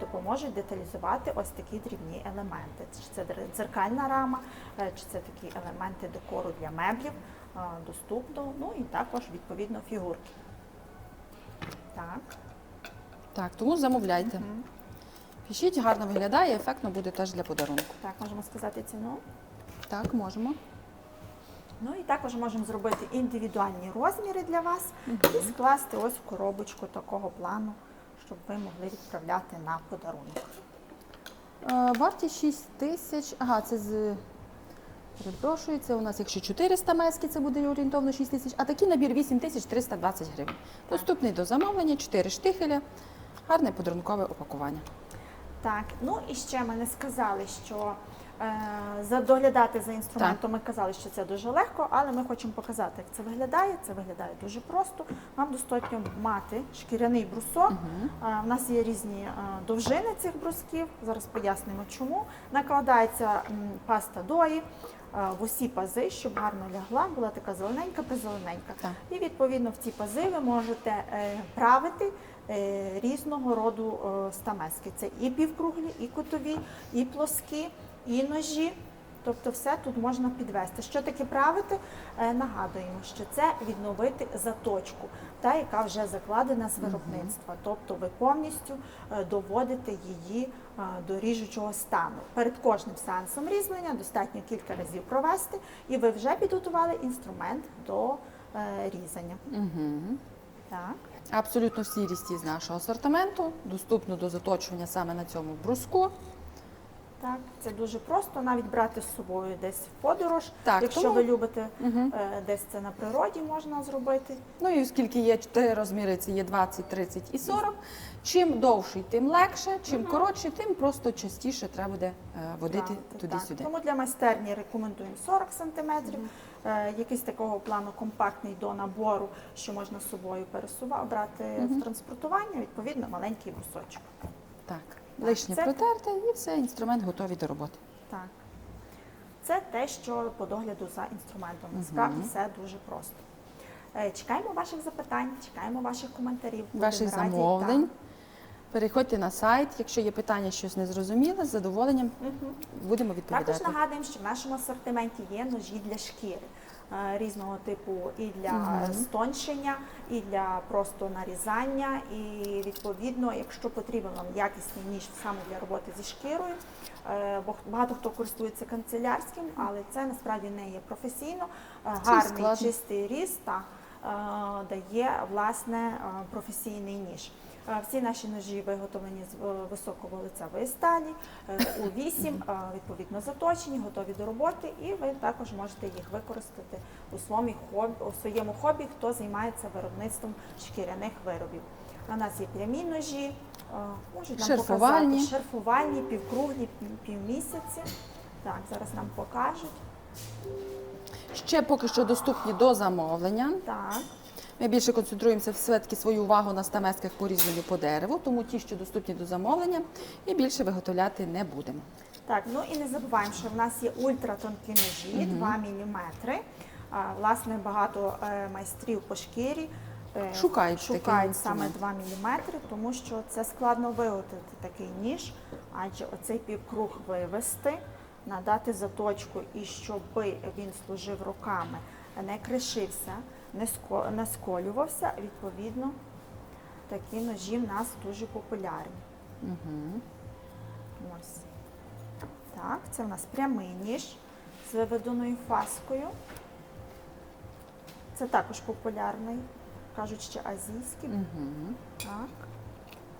допоможуть деталізувати ось такі дрібні елементи. Чи це дзеркальна рама, чи це такі елементи декору для меблів, доступно, ну і також, відповідно, фігурки. Так. Так, тому замовляйте. Пишіть, гарно виглядає, ефектно буде теж для подарунку. Так, можемо сказати ціну. Так, можемо. Ну і також можемо зробити індивідуальні розміри для вас і скласти ось в коробочку такого плану, щоб ви могли відправляти на подарунок. Вартість 6 тисяч. Ага, це з... Перепрошую, це у нас, якщо 400 мески, це буде орієнтовно 6 тисяч, а такий набір 8320 гривень. Доступний до замовлення, 4 штихеля, гарне подарункове упакування. Так, ну і ще ми не сказали, що доглядати за інструментом, ми казали, що це дуже легко, але ми хочемо показати, як це виглядає. Це виглядає дуже просто. Вам достатньо мати шкіряний брусок. У нас є різні довжини цих брусків, зараз пояснимо чому. Накладається паста дої в усі пази, щоб гарно лягла, була така зелененька-призелененька. І відповідно в ці пази ви можете правити різного роду стамески. Це і півкруглі, і кутові, і плоскі, і ножі. Тобто все тут можна підвести. Що таке правити? Нагадуємо, що це відновити заточку, та, яка вже закладена з виробництва. Тобто ви повністю доводите її до ріжучого стану. Перед кожним сеансом різьблення достатньо кілька разів провести, і ви вже підготували інструмент до різання. Так. Абсолютно всі різці з нашого асортименту, доступно до заточування саме на цьому бруску. Так, це дуже просто, навіть брати з собою десь в подорож, Так, якщо тому- ви любите десь це на природі можна зробити. Ну і оскільки є 4 розміри, це є 20, 30 і 40. Чим довший, тим легше, чим коротший, тим просто частіше треба буде водити Правити, туди-сюди. так. Тому для майстерні рекомендуємо 40 см, якийсь такого плану компактний до набору, що можна з собою брати в транспортування, відповідно, маленький брусочок. Так, лишнє це- протерте і все, інструмент готовий до роботи. Так. Це те, що по догляду за інструментом. Насправді все дуже просто. Чекаємо ваших запитань, чекаємо ваших коментарів. Ваших Будемо раді, замовлень. так. Переходьте на сайт, якщо є питання, щось незрозуміле, з задоволенням будемо відповідати. Також нагадуємо, що в нашому асортименті є ножі для шкіри різного типу і для стончення, і для просто нарізання. І відповідно, якщо потрібен вам якісний ніж саме для роботи зі шкірою, бо багато хто користується канцелярським, але це насправді не є професійно. Гарний складно. чистий різ дає власне професійний ніж. Всі наші ножі виготовлені з високоволицевої сталі, у 8, відповідно заточені, готові до роботи, і ви також можете їх використати у своєму хобі, хто займається виробництвом шкіряних виробів. У нас є прямі ножі, можуть нам Шерфувальні. показати шерфувальні, півкруглі, півмісяці. Так, зараз нам покажуть. Ще поки що доступні до замовлення. Так. Ми більше концентруємося все-таки свою увагу на стамесках порізані по дереву, тому ті, що доступні до замовлення, і більше виготовляти не будемо. Так, ну і не забуваємо, що в нас є ультратонкі ножі, 2 мм. Власне, багато майстрів по шкірі Шукають такий саме інструмент. 2 мм, тому що це складно виготовити такий ніж, адже оцей півкруг вивести, надати заточку і щоб він служив роками, не кришився, не сколювався, відповідно, такі ножі в нас дуже популярні. Ось. Так, це в нас прямий ніж з виведеною фаскою. Це також популярний, кажуть ще азійський. Так.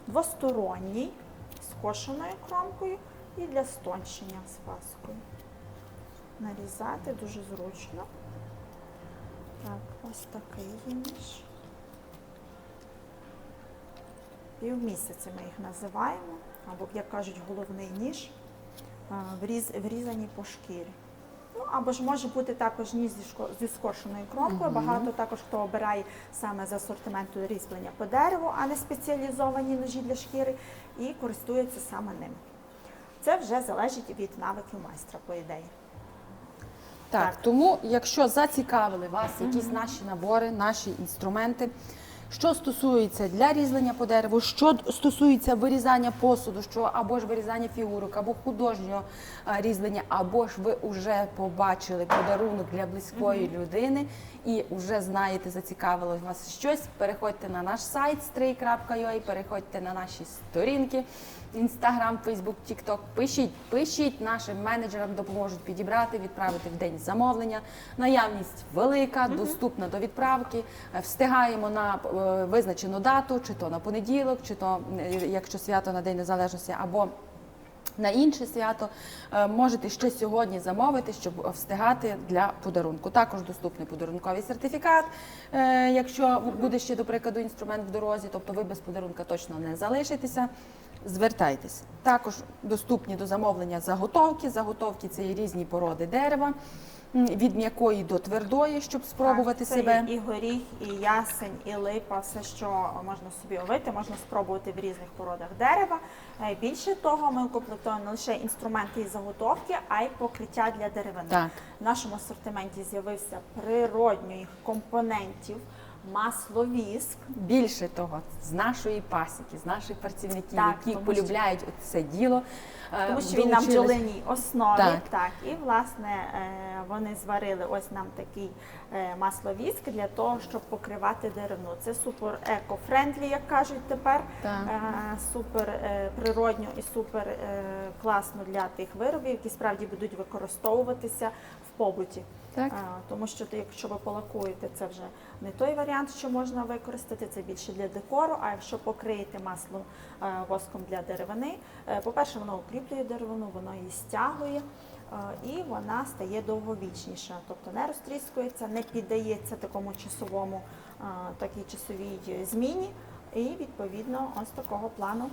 Двосторонній, з кошеною кромкою і для стончення з фаскою. Нарізати дуже зручно. Так, ось такий є ніж. Півмісяці ми їх називаємо, або, як кажуть, головний ніж, врізані по шкірі. Ну, або ж може бути також ніж зі скошеною кромкою. Багато також хто обирає саме з асортименту різьблення по дереву, а не спеціалізовані ножі для шкіри, і користується саме ними. Це вже залежить від навиків майстра, по ідеї. Так, тому, якщо зацікавили вас якісь наші набори, наші інструменти, що стосується для різьблення по дереву, що стосується вирізання посуду, що або ж вирізання фігурок, або художнього різьблення, або ж ви вже побачили подарунок для близької людини і вже знаєте, зацікавило вас щось, переходьте на наш сайт stray.ua, переходьте на наші сторінки, Instagram, Facebook, TikTok, пишіть, нашим менеджерам допоможуть підібрати, відправити в день замовлення. Наявність велика, доступна до відправки, встигаємо на визначену дату, чи то на понеділок, чи то, якщо свято на День Незалежності, або на інше свято, можете ще сьогодні замовити, щоб встигати для подарунку. Також доступний подарунковий сертифікат, якщо буде ще, до прикладу, інструмент в дорозі, тобто ви без подарунка точно не залишитеся. Звертайтесь. Також доступні до замовлення заготовки. Заготовки – це і різні породи дерева, від м'якої до твердої, щоб спробувати це себе. І горіх, і ясень, і липа, все, що можна собі овити, можна спробувати в різних породах дерева. Більше того, ми укомплектуємо не лише інструменти і заготовки, а й покриття для деревини. Так. В нашому асортименті з'явився природніх компонентів масловіск. Більше того, з нашої пасіки, з наших працівників, Так, які тому що- полюбляють це діло. Тому що він на долучились. бджолиній основі, Так. так, і власне вони зварили ось нам такий масловіск для того, щоб покривати деревину. Це супер еко-френдлі, як кажуть тепер, Так. супер природньо і супер класно для тих виробів, які справді будуть використовуватися в побуті. Так. Тому що якщо ви полакуєте, це вже не той варіант, що можна використати, це більше для декору, а якщо покриєте масло воском для деревини, по-перше, воно укріплює деревину, воно її стягує, і вона стає довговічніша, тобто не розтріскується, не піддається такому такій часовій зміні, і відповідно ось такого плану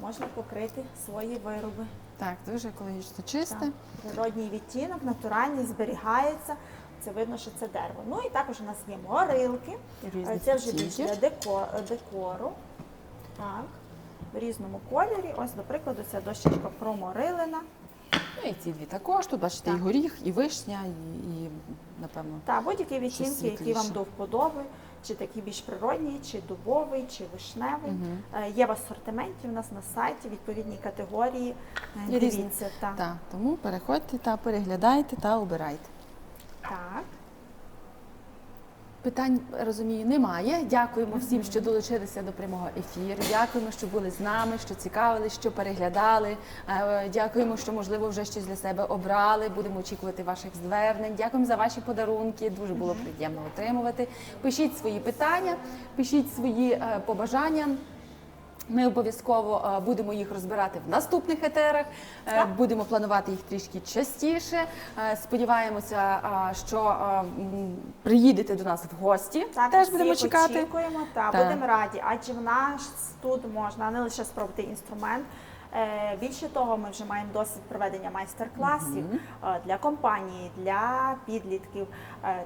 можна покрити свої вироби. Так, дуже екологічно чисте. Так. Природній відтінок, натуральний, зберігається. це видно, що це дерево. Ну і також у нас є морилки. Різних Це вже більш відтінків. для декору. Так, в різному кольорі. Ось, до прикладу, ця дощечка проморилена. Ну і ці дві також. Тут бачите, і Так. горіх, і вишня, і напевно. Та будь-які відтінки, які світліше. вам до вподоби, чи такі більш природні, чи дубовий, чи вишневий. Є в асортименті у нас на сайті відповідні категорії. Є різні. Дивіться, так. Так, тому переходьте та переглядайте та обирайте. Так. Питань, розумію, немає. Дякуємо всім, що долучилися до прямого ефіру. Дякуємо, що були з нами, що цікавились, що переглядали. Дякуємо, що, можливо, вже щось для себе обрали. Будемо очікувати ваших звернень. Дякуємо за ваші подарунки. Дуже було приємно отримувати. Пишіть свої питання, пишіть свої побажання. Ми обов'язково будемо їх розбирати в наступних етерах, будемо планувати їх трішки частіше. Сподіваємося, що приїдете до нас в гості. Так, Теж всіх будемо чекати. очікуємо, та Так. будемо раді, адже в нас тут можна не лише спробувати інструмент. Більше того, ми вже маємо досвід проведення майстер-класів для компанії, для підлітків.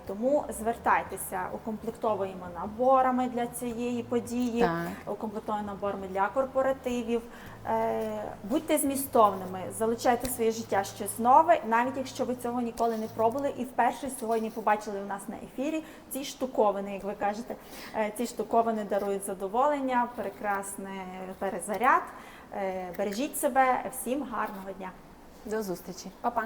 Тому звертайтеся, укомплектовуємо наборами для цієї події, Так. укомплектовуємо наборами для корпоративів. Будьте змістовними, залучайте в своє життя щось нове, навіть якщо ви цього ніколи не пробували і вперше сьогодні побачили у нас на ефірі ці штуковини, як ви кажете. Ці штуковини дарують задоволення, прекрасний перезаряд. Бережіть себе, всім гарного дня. До зустрічі. Па-па.